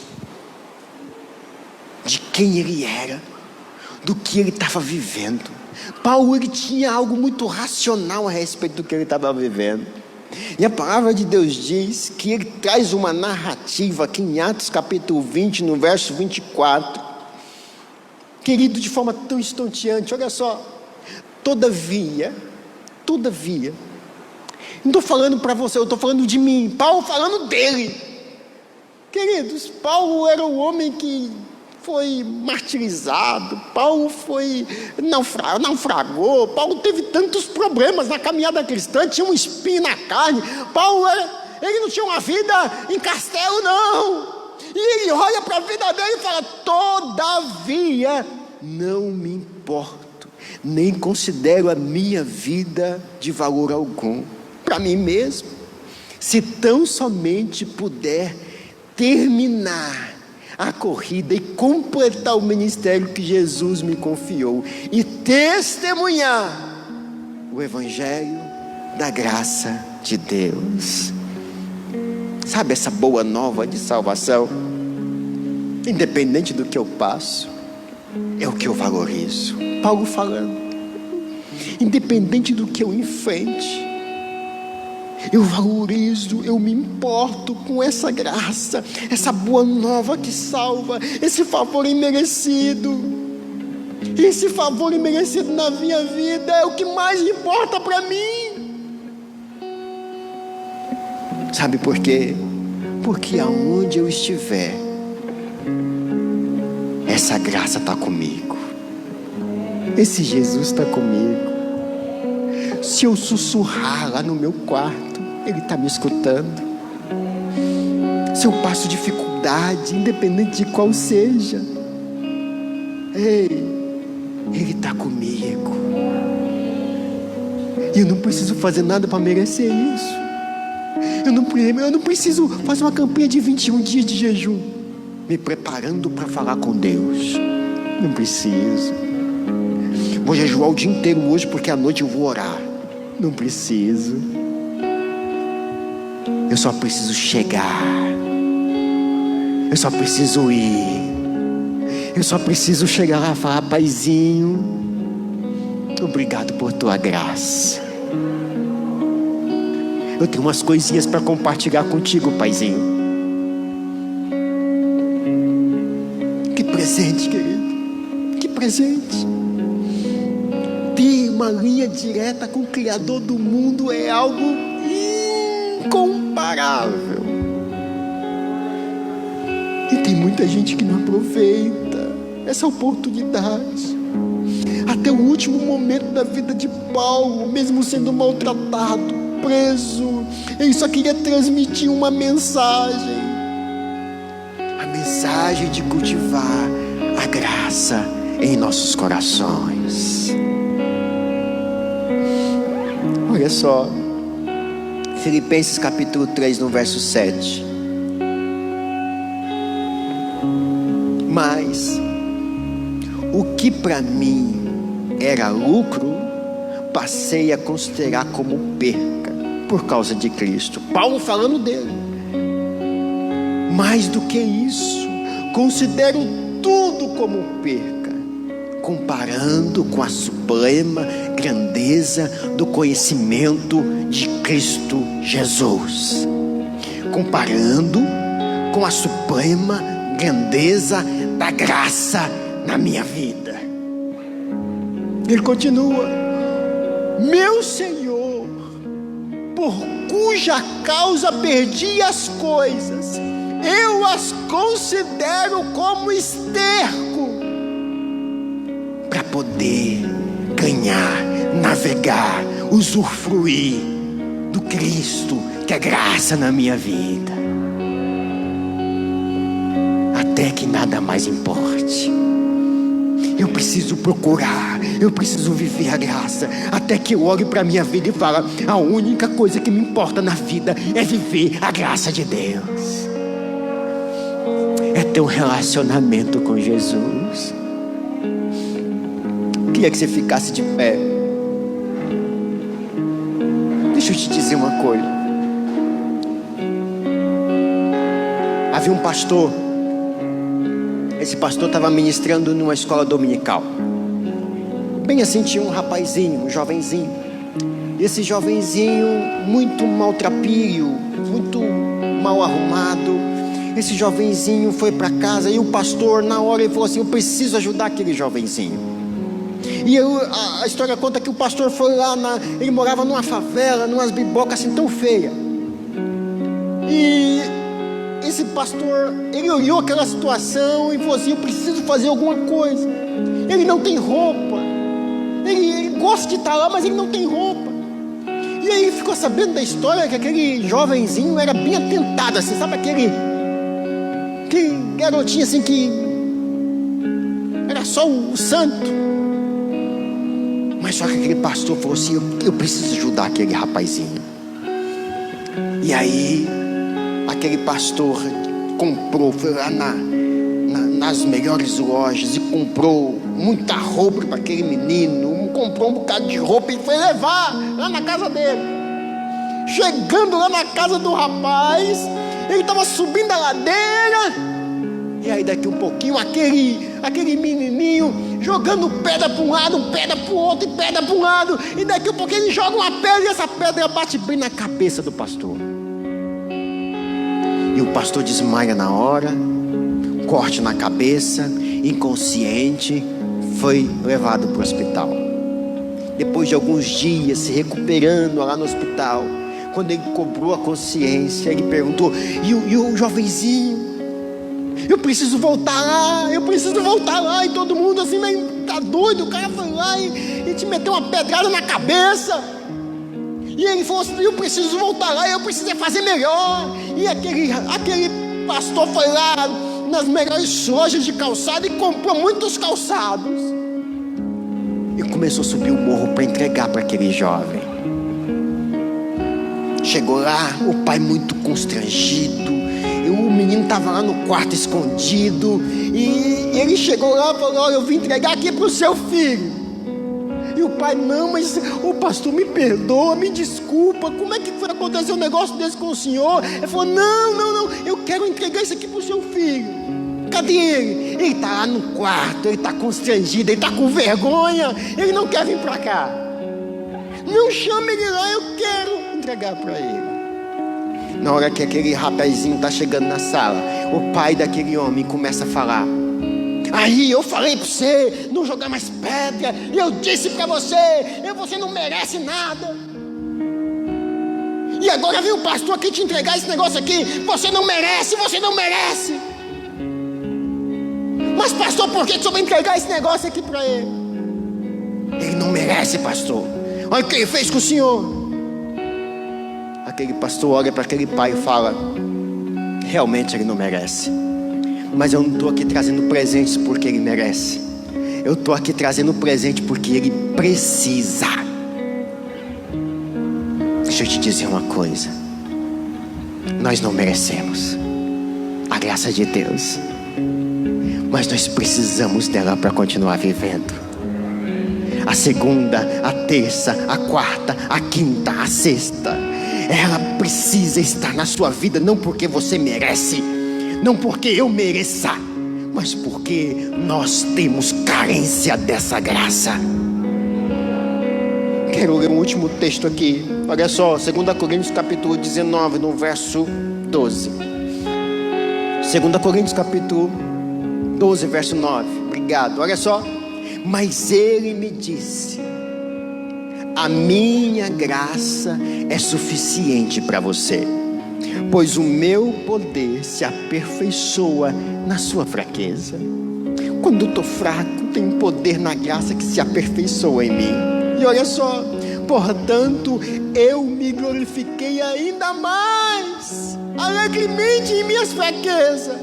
[SPEAKER 1] de quem ele era, do que ele estava vivendo. Paulo, ele tinha algo muito racional a respeito do que ele estava vivendo. E a palavra de Deus diz que ele traz uma narrativa aqui em Atos capítulo 20, no verso 24. Querido, de forma tão estonteante, olha só. Todavia, não estou falando para você, eu estou falando de mim. Paulo falando dele. Queridos, Paulo era o homem que foi martirizado, Paulo foi naufragou, Paulo teve tantos problemas na caminhada cristã, tinha um espinho na carne. Paulo ele não tinha uma vida em castelo, não. E ele olha para a vida dele e fala: todavia não me importo, nem considero a minha vida de valor algum para mim mesmo, se tão somente puder terminar a corrida e completar o ministério que Jesus me confiou e testemunhar o evangelho da graça de Deus. Sabe essa boa nova de salvação? Independente do que eu passo, é o que eu valorizo. Paulo falando, independente do que eu enfrente, eu valorizo, eu me importo com essa graça, essa boa nova que salva, esse favor imerecido. Esse favor imerecido na minha vida é o que mais importa para mim. Sabe por quê? Porque aonde eu estiver, essa graça está comigo, esse Jesus está comigo. Se eu sussurrar lá no meu quarto, Ele está me escutando. Se eu passo dificuldade, independente de qual seja, Ele está comigo. E eu não preciso fazer nada para merecer isso. Eu não preciso fazer uma campanha de 21 dias de jejum, me preparando para falar com Deus. Não preciso. Vou jejuar o dia inteiro hoje porque à noite eu vou orar. Não preciso. Eu só preciso chegar. Eu só preciso ir. Eu só preciso chegar lá e falar: Paizinho, obrigado por tua graça. Eu tenho umas coisinhas para compartilhar contigo, Paizinho. Que presente, querido. Que presente. Ter uma linha direta com o Criador do mundo é algo incomparável. E tem muita gente que não aproveita essa oportunidade. Até o último momento da vida de Paulo, mesmo sendo maltratado, preso, ele só queria transmitir uma mensagem. A mensagem de cultivar a graça em nossos corações. Olha só, Filipenses capítulo 3, no verso 7. Mas o que para mim era lucro, passei a considerar como perca por causa de Cristo. Paulo falando dele. Mais do que isso, considero tudo como perca, comparando com a suprema grandeza do conhecimento de Cristo Jesus. Comparando com a suprema grandeza da graça na minha vida. Ele continua: meu Senhor, por cuja causa perdi as coisas, eu as considero como esterco, para poder ganhar, navegar, usufruir do Cristo, que é graça na minha vida, até que nada mais importe. Eu preciso procurar, eu preciso viver a graça, até que eu olhe para a minha vida e falo: a única coisa que me importa na vida é viver a graça de Deus, é ter um relacionamento com Jesus. Queria que você ficasse de pé. Deixa eu te dizer uma coisa. Havia um pastor. Esse pastor estava ministrando numa escola dominical. Bem assim, tinha um rapazinho, um jovenzinho. Esse jovenzinho muito maltrapilho, muito mal arrumado. Esse jovenzinho foi para casa e o pastor, na hora, ele falou assim: eu preciso ajudar aquele jovenzinho. E a história conta que o pastor foi lá, ele morava numa favela, numas bibocas assim tão feias. E esse pastor, ele olhou aquela situação e falou assim: eu preciso fazer alguma coisa. Ele não tem roupa, ele gosta de estar lá, mas ele não tem roupa. E aí ficou sabendo da história que aquele jovenzinho era bem atentado assim, sabe aquele garotinho assim que era só o santo. Mas só que aquele pastor falou assim: eu preciso ajudar aquele rapazinho. E aí aquele pastor comprou, foi lá nas melhores lojas e comprou muita roupa para aquele menino, comprou um bocado de roupa e foi levar lá na casa dele. Chegando lá na casa do rapaz, ele estava subindo a ladeira, e aí daqui um pouquinho aquele menininho jogando pedra para um lado, pedra para o outro e pedra para um lado, e daqui um pouquinho ele joga uma pedra e essa pedra bate bem na cabeça do pastor. E o pastor desmaia na hora, corte na cabeça, inconsciente, foi levado para o hospital. Depois de alguns dias se recuperando lá no hospital, quando ele cobrou a consciência, ele perguntou: e o jovenzinho? Eu preciso voltar lá. E todo mundo assim, mas tá doido? O cara foi lá e te meteu uma pedrada na cabeça. E ele falou assim: eu preciso voltar lá, eu preciso fazer melhor. E aquele pastor foi lá nas melhores lojas de calçado e comprou muitos calçados. E começou a subir o morro para entregar para aquele jovem. Chegou lá, o pai muito constrangido. O menino estava lá no quarto escondido. E ele chegou lá e falou: olha, eu vim entregar aqui para o seu filho. E o pai: não, mas o pastor, me perdoa, me desculpa, como é que foi acontecer um negócio desse com o senhor? Ele falou: não, eu quero entregar isso aqui para o seu filho. Cadê ele? Ele está lá no quarto, ele está constrangido, ele está com vergonha, ele não quer vir para cá. Não chame ele lá, eu quero entregar para ele. Na hora que aquele rapazinho está chegando na sala, o pai daquele homem começa a falar: aí eu falei para você não jogar mais pedra, e eu disse para você não merece nada. E agora vem o pastor aqui te entregar esse negócio aqui, você não merece. Mas pastor, por que você vai entregar esse negócio aqui para ele? Ele não merece, pastor. Olha o que ele fez com o senhor. Aquele pastor olha para aquele pai e fala: realmente ele não merece. Mas eu não estou aqui trazendo presentes porque ele merece. Eu estou aqui trazendo presente porque ele precisa. Deixa eu te dizer uma coisa: nós não merecemos a graça de Deus, mas nós precisamos dela para continuar vivendo. A segunda, a terça, a quarta, a quinta, a sexta, ela precisa estar na sua vida, não porque você merece, não porque eu mereça, mas porque nós temos carência dessa graça. Quero ler um último texto aqui. Olha só, 2 Coríntios capítulo 19, no verso 12. 2 Coríntios capítulo 12, verso 9. Obrigado. Olha só: mas ele me disse: a minha graça é suficiente para você, pois o meu poder se aperfeiçoa na sua fraqueza. Quando eu estou fraco, tem poder na graça que se aperfeiçoa em mim. E olha só: portanto, eu me glorifiquei ainda mais alegremente em minhas fraquezas,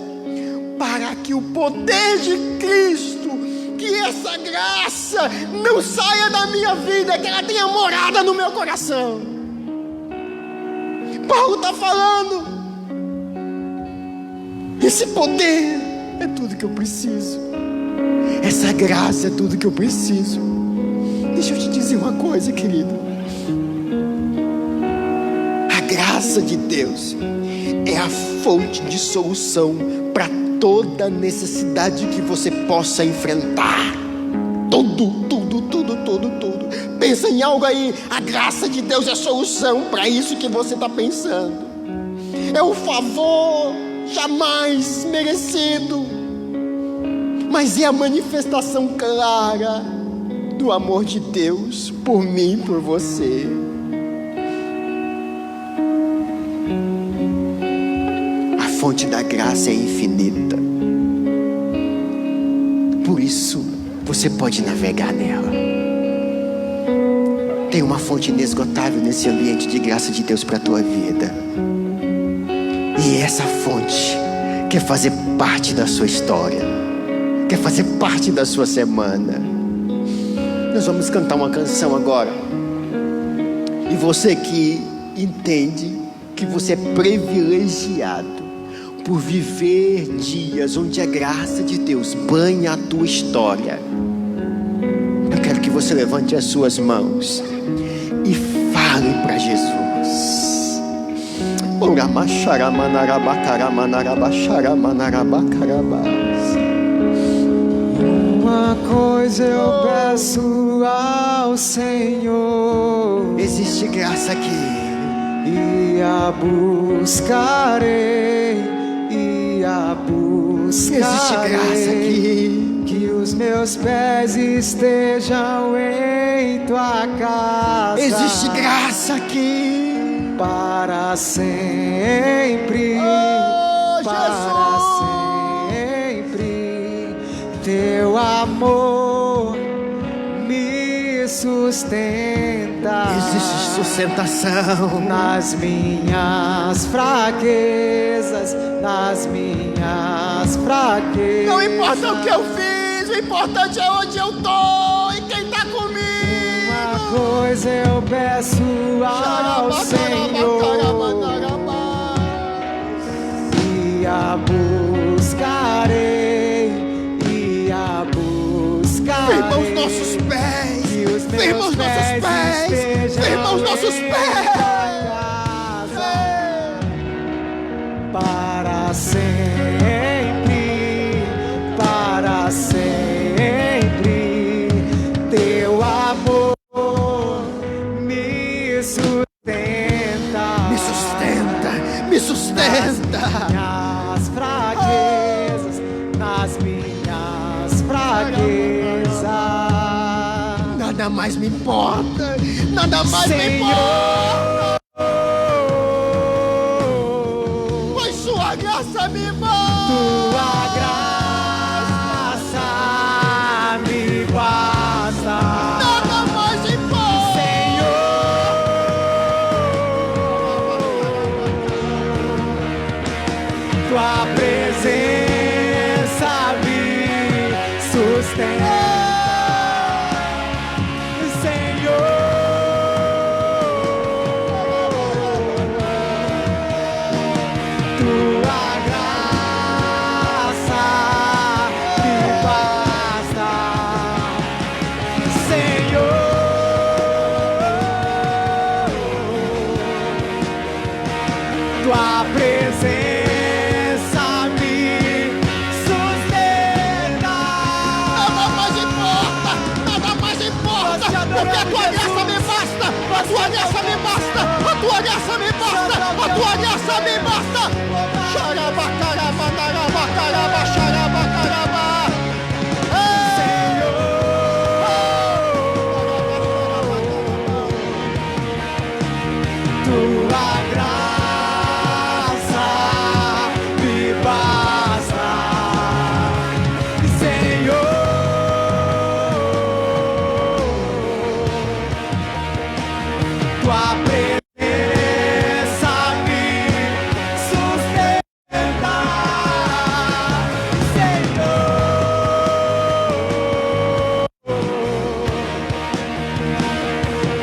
[SPEAKER 1] para que o poder de Cristo, que essa graça não saia da minha vida, que ela tenha morada no meu coração. Paulo está falando: esse poder é tudo que eu preciso, essa graça é tudo que eu preciso. Deixa eu te dizer uma coisa, querido: a graça de Deus é a fonte de solução para toda necessidade que você possa enfrentar. Tudo. Pensa em algo aí. A graça de Deus é a solução para isso que você está pensando. É o favor jamais merecido, mas é a manifestação clara do amor de Deus por mim e por você. A fonte da graça é infinita, por isso você pode navegar nela. Tem uma fonte inesgotável nesse ambiente de graça de Deus para a tua vida, e essa fonte quer fazer parte da sua história, quer fazer parte da sua semana. Nós vamos cantar uma canção agora, e você que entende que você é privilegiado por viver dias onde a graça de Deus banha a tua história, eu quero que você levante as suas mãos e fale para Jesus.
[SPEAKER 2] Uma coisa eu peço ao Senhor,
[SPEAKER 1] existe graça aqui,
[SPEAKER 2] e a buscarei,
[SPEAKER 1] existe graça aqui,
[SPEAKER 2] que os meus pés estejam em tua casa.
[SPEAKER 1] existe graça aqui
[SPEAKER 2] para sempre, para sempre. Teu amor me sustenta.
[SPEAKER 1] existe sustentação
[SPEAKER 2] nas minhas fraquezas, nas minhas fraquezas.
[SPEAKER 1] Não importa o que eu fiz, o importante é onde eu tô e quem tá comigo.
[SPEAKER 2] Uma coisa eu peço ao Senhor, a buscarei, e a buscarei.
[SPEAKER 1] Firma os nossos pés,
[SPEAKER 2] Que os meus
[SPEAKER 1] firma os nossos pés,
[SPEAKER 2] estejam
[SPEAKER 1] firma os nossos
[SPEAKER 2] em
[SPEAKER 1] pés.
[SPEAKER 2] tua casa, para sempre, para sempre. Teu amor me sustenta,
[SPEAKER 1] Me sustenta, me sustenta.
[SPEAKER 2] nas fraquezas, nas minhas fraquezas.
[SPEAKER 1] Nada mais me importa, nada mais me importa, pois sua graça me basta.
[SPEAKER 2] Tua graça me basta,
[SPEAKER 1] Nada mais importa.
[SPEAKER 2] Senhor. Tua presença me sustenta, Senhor. Tua graça me basta, Senhor. Tua presença me sustenta.
[SPEAKER 1] Nada mais importa, nada mais importa, porque a tua graça me basta, a tua graça me basta, a tua graça me basta, a tua graça me basta. Xaraba, caraba, caraba, caraba, xaraba, caraba.
[SPEAKER 2] Tua graça me basta, Senhor. Tua presença me sustenta, Senhor.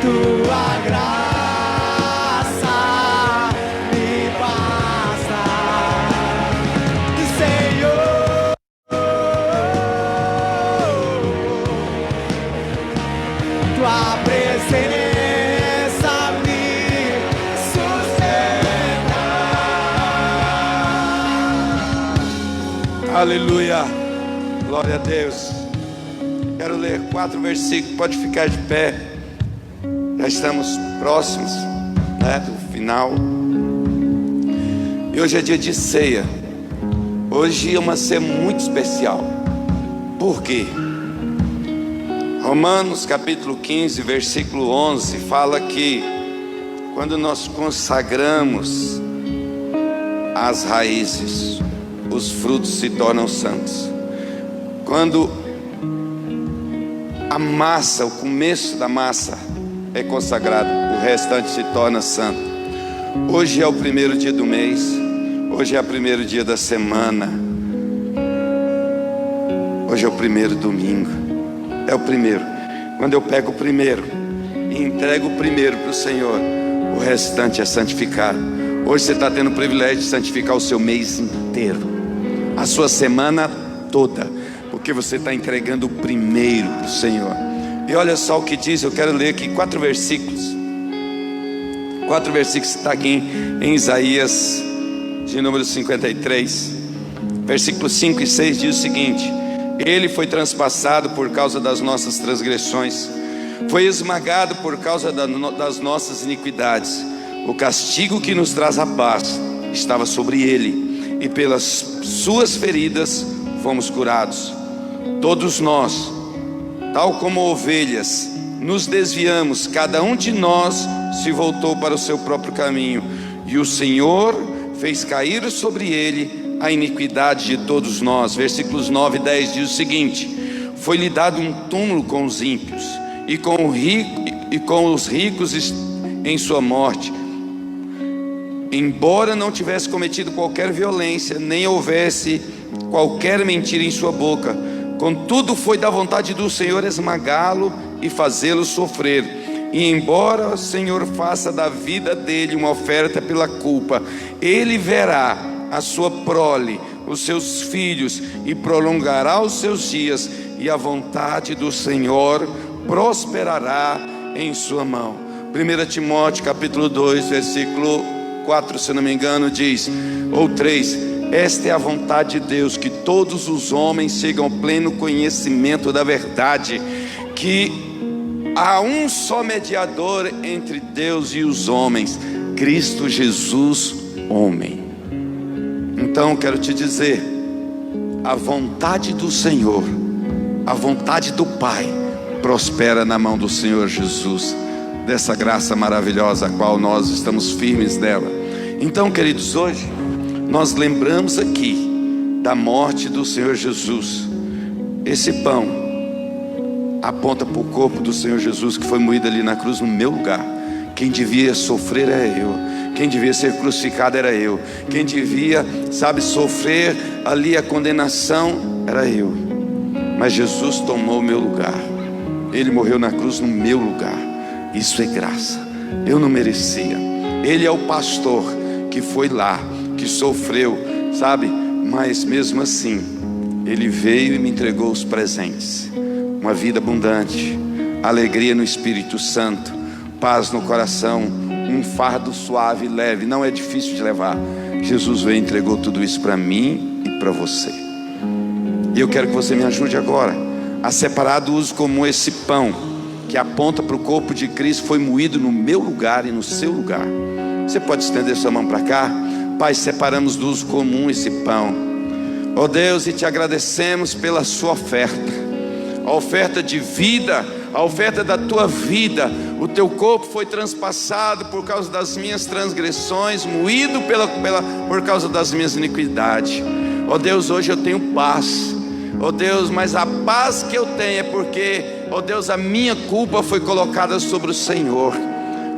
[SPEAKER 2] Tua graça me basta, Senhor. Tua presença me sustenta.
[SPEAKER 3] Aleluia, glória a Deus. Quero ler 4 versículos, pode ficar de pé. Já estamos próximos, do final. E hoje é dia de ceia. Hoje é uma ceia muito especial. Por quê? Romanos capítulo 15, versículo 11 fala que quando nós consagramos as raízes, os frutos se tornam santos. Quando a massa, o começo da massa é consagrado, o restante se torna santo. Hoje é o primeiro dia do mês, hoje é o primeiro dia da semana, hoje é o primeiro domingo, é o primeiro. Quando eu pego o primeiro e entrego o primeiro para o Senhor, o restante é santificado. Hoje você está tendo o privilégio de santificar o seu mês inteiro, a sua semana toda, porque você está entregando o primeiro para o Senhor. E olha só o que diz, eu quero ler aqui 4 versículos. 4 versículos que está aqui em Isaías, de número 53. Versículos 5 e 6 diz o seguinte: Ele foi transpassado por causa das nossas transgressões, foi esmagado por causa das nossas iniquidades. O castigo que nos traz a paz estava sobre ele, e pelas suas feridas fomos curados. Todos nós, tal como ovelhas, nos desviamos, cada um de nós se voltou para o seu próprio caminho, e o Senhor fez cair sobre ele a iniquidade de todos nós. Versículos 9 e 10 diz o seguinte: Foi-lhe dado um túmulo com os ímpios, e com os ricos em sua morte, embora não tivesse cometido qualquer violência, nem houvesse qualquer mentira em sua boca. Contudo foi da vontade do Senhor esmagá-lo e fazê-lo sofrer. E embora o Senhor faça da vida dele uma oferta pela culpa, ele verá a sua prole, os seus filhos, e prolongará os seus dias, e a vontade do Senhor prosperará em sua mão. 1 Timóteo capítulo 2, versículo 4, se não me engano, diz, ou 3: esta é a vontade de Deus, que todos os homens chegam ao pleno conhecimento da verdade, que há um só mediador entre Deus e os homens, Cristo Jesus, homem. Então quero te dizer, a vontade do Senhor, a vontade do Pai, prospera na mão do Senhor Jesus, dessa graça maravilhosa a qual nós estamos firmes nela. Então, queridos, hoje nós lembramos aqui da morte do Senhor Jesus. Esse pão aponta para o corpo do Senhor Jesus, que foi moído ali na cruz no meu lugar. Quem devia sofrer era eu, quem devia ser crucificado era eu, quem devia, sofrer ali a condenação era eu. Mas Jesus tomou o meu lugar, Ele morreu na cruz no meu lugar. Isso é graça, eu não merecia. Ele é o pastor que foi lá, que sofreu, mas mesmo assim Ele veio e me entregou os presentes: uma vida abundante, alegria no Espírito Santo, paz no coração, um fardo suave e leve, não é difícil de levar. Jesus veio e entregou tudo isso para mim e para você. E eu quero que você me ajude agora a separar do uso comum esse pão, que aponta para o corpo de Cristo, foi moído no meu lugar e no seu lugar. Você pode estender sua mão para cá? Pai, separamos do uso comum esse pão, ó Deus, e te agradecemos pela sua oferta, a oferta de vida, a oferta da tua vida. O teu corpo foi transpassado por causa das minhas transgressões, moído por causa das minhas iniquidades. Ó Deus, hoje eu tenho paz, ó Deus, mas a paz que eu tenho é porque, ó Deus, a minha culpa foi colocada sobre o Senhor.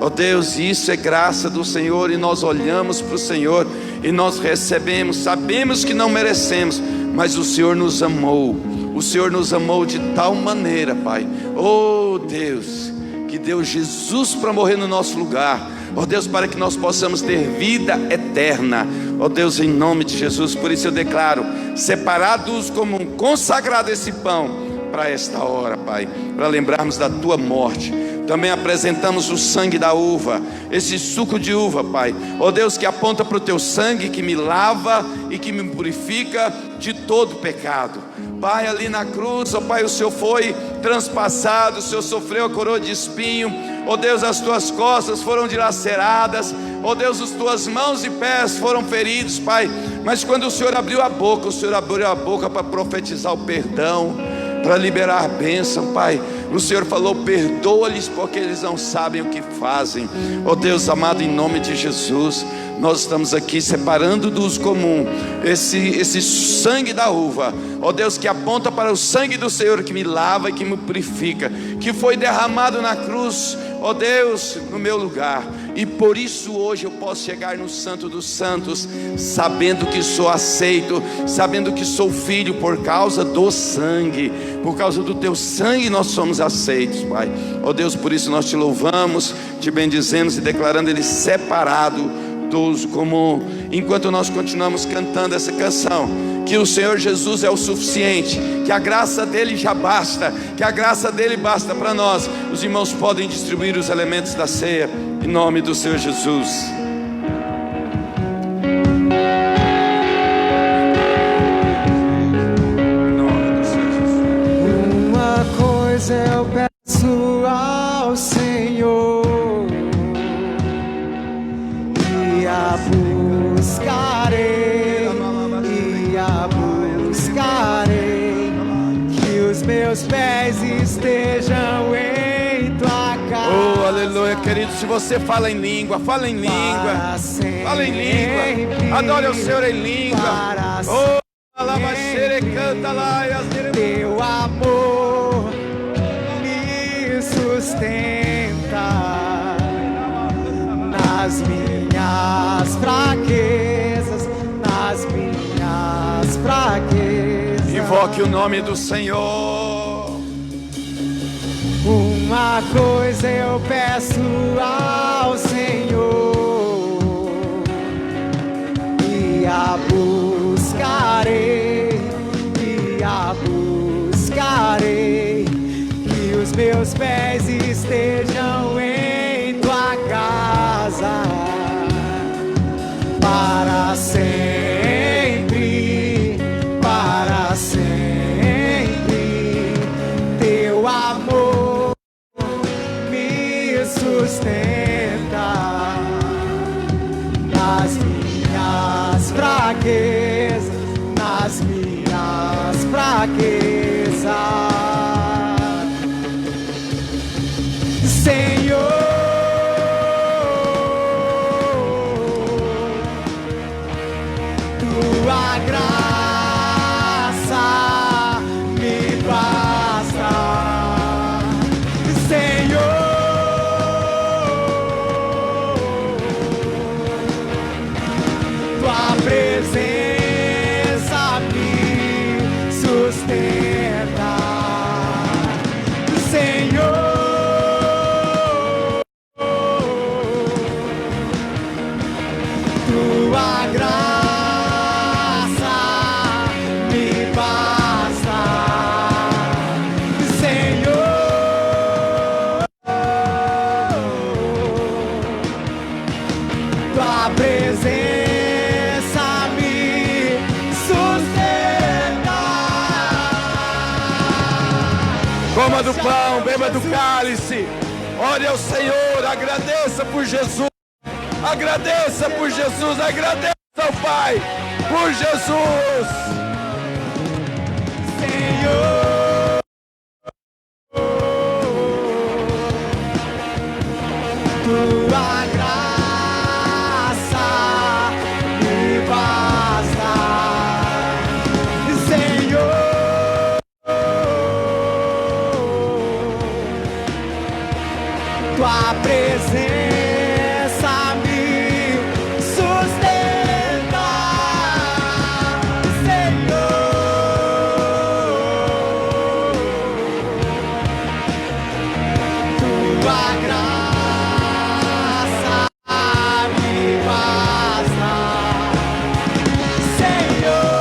[SPEAKER 3] Ó Deus, isso é graça do Senhor, e nós olhamos para o Senhor e nós recebemos, sabemos que não merecemos, mas o Senhor nos amou. O Senhor nos amou de tal maneira, Pai, oh Deus, que deu Jesus para morrer no nosso lugar, ó Deus, para que nós possamos ter vida eterna, ó Deus, em nome de Jesus. Por isso eu declaro, separados como um consagrado esse pão, para esta hora, Pai, para lembrarmos da tua morte. Também apresentamos o sangue da uva, esse suco de uva, Pai, ó Deus, que aponta para o teu sangue, que me lava e que me purifica de todo pecado. Pai, ali na cruz, ó Pai, o Senhor foi transpassado, o Senhor sofreu a coroa de espinho, ó Deus, as tuas costas foram dilaceradas, ó Deus, as tuas mãos e pés foram feridos, Pai, mas quando o Senhor abriu a boca, o Senhor abriu a boca para profetizar o perdão, para liberar a bênção, Pai. O Senhor falou, perdoa-lhes porque eles não sabem o que fazem. Ó Deus amado, em nome de Jesus, nós estamos aqui separando do uso comum esse sangue da uva, ó Deus, que aponta para o sangue do Senhor, que me lava e que me purifica, que foi derramado na cruz, ó Deus, no meu lugar. E por isso hoje eu posso chegar no Santo dos Santos, sabendo que sou aceito, sabendo que sou filho por causa do sangue. Por causa do teu sangue nós somos aceitos, Pai. Ó Deus, por isso nós te louvamos, te bendizemos e declarando ele separado do uso comum. Enquanto nós continuamos cantando essa canção, que o Senhor Jesus é o suficiente, que a graça dele já basta, que a graça dele basta para nós. Os irmãos podem distribuir os elementos da ceia, em nome do Senhor Jesus. Em nome do Senhor Jesus.
[SPEAKER 2] Uma coisa eu peço ao Senhor, e a buscarei, que os meus pés estejam em tua casa.
[SPEAKER 3] Oh, aleluia, querido. Se você fala em língua, fala em língua, fala em língua, adore o Senhor em língua. Oh, canta lá,
[SPEAKER 2] teu amor me sustenta nas minhas fraquezas, nas minhas fraquezas.
[SPEAKER 3] Invoque o nome do Senhor.
[SPEAKER 2] Uma coisa eu peço ao Senhor, e a buscarei, e a buscarei, que os meus pés estejam em tua casa para sempre, para sempre. Teu amor me sustenta nas minhas fraquezas, nas minhas fraquezas. Senhor, tua graça me basta. Senhor, tua presença me sustenta. Senhor, tua graça me basta. Senhor, tua presença me sustenta.
[SPEAKER 3] Coma do pão, beba do cálice. Ore ao Senhor, agradeça por Jesus. Agradeça por Jesus, agradeça ao Pai por Jesus.
[SPEAKER 2] Senhor, tua graça me basta. Senhor, tua presença me sustenta. Senhor, tua graça me basta. Senhor,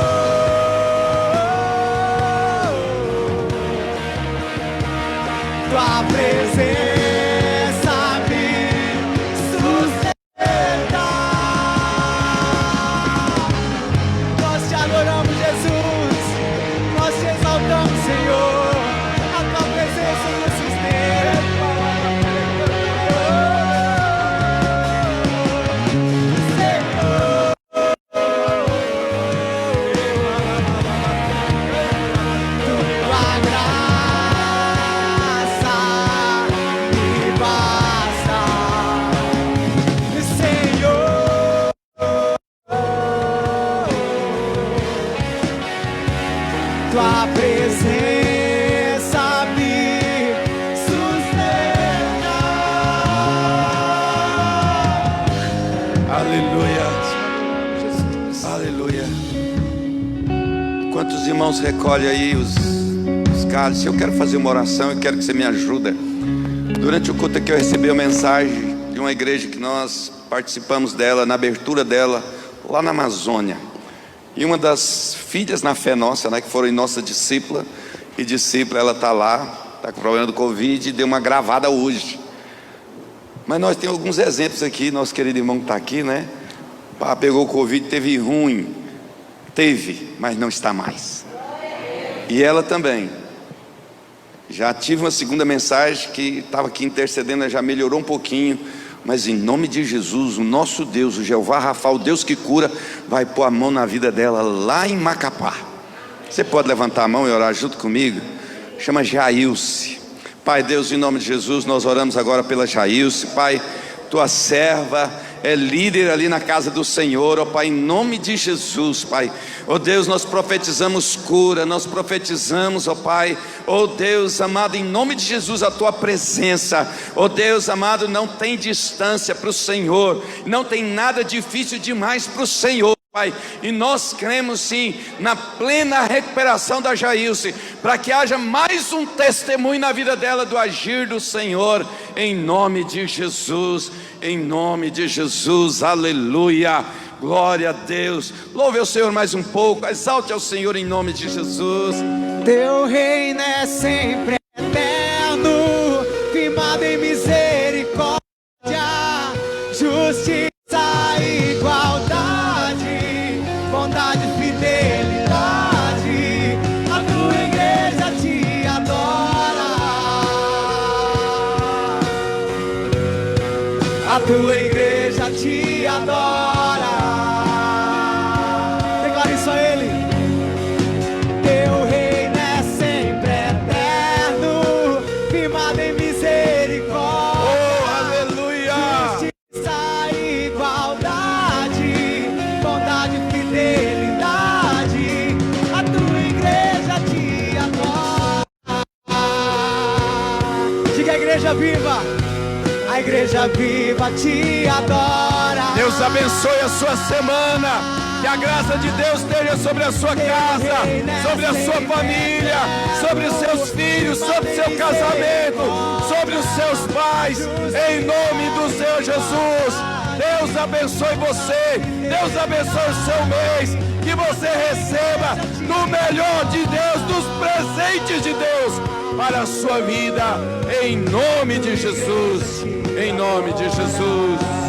[SPEAKER 2] tua presença me sustenta. Nós te adoramos, Jesus. Nós te exaltamos, Senhor. A tua presença nos sustenta. Senhor, tua graça me basta. Senhor, tua presença me sustenta.
[SPEAKER 3] Aleluia. Aleluia. Quantos irmãos recolhem aí os cálices? Eu quero fazer uma oração e quero que você me ajude. Durante o culto aqui eu recebi uma mensagem de uma igreja que nós participamos dela, na abertura dela, lá na Amazônia. E uma das filhas na fé nossa, né, que foram nossa discípula e discípula, ela está lá, está com problema do Covid e deu uma gravada hoje. Mas nós temos alguns exemplos aqui. Nosso querido irmão que está aqui, né? Pegou o Covid, teve ruim. Teve, mas não está mais. E ela também. Já tive uma segunda mensagem que estava aqui intercedendo, ela já melhorou um pouquinho. Mas em nome de Jesus, o nosso Deus, o Jeová Rafa, o Deus que cura, vai pôr a mão na vida dela lá em Macapá. Você pode levantar a mão e orar junto comigo? Chama Jailce. Pai Deus, em nome de Jesus, nós oramos agora pela Jailce. Pai, tua serva é líder ali na casa do Senhor, ó Pai, em nome de Jesus, Pai. Ó Deus, nós profetizamos cura, nós profetizamos, ó Pai, ó Deus amado, em nome de Jesus, a tua presença. Ó Deus amado, não tem distância para o Senhor, não tem nada difícil demais para o Senhor, Pai, e nós cremos sim na plena recuperação da Jailce, para que haja mais um testemunho na vida dela do agir do Senhor, em nome de Jesus, em nome de Jesus, aleluia. Glória a Deus. Louve ao Senhor mais um pouco. Exalte ao Senhor em nome de Jesus.
[SPEAKER 2] Teu reino é sempre eterno, firmado em misericórdia, justiça e igualdade, bondade e fidelidade. A tua igreja te adora. A tua igreja te adora. Declare isso a Ele. Teu reino é sempre eterno, firmado em misericórdia.
[SPEAKER 3] Oh, aleluia!
[SPEAKER 2] Justiça e igualdade, bondade e fidelidade. A tua igreja te adora. Diga: a igreja viva. A igreja viva te adora.
[SPEAKER 3] Deus abençoe a sua semana. Que a graça de Deus esteja sobre a sua casa, sobre a sua família, sobre os seus filhos, sobre o seu casamento, sobre os seus pais, em nome do Senhor Jesus. Deus abençoe você, Deus abençoe o seu mês, que você receba do melhor de Deus, dos presentes de Deus para a sua vida, em nome de Jesus, em nome de Jesus.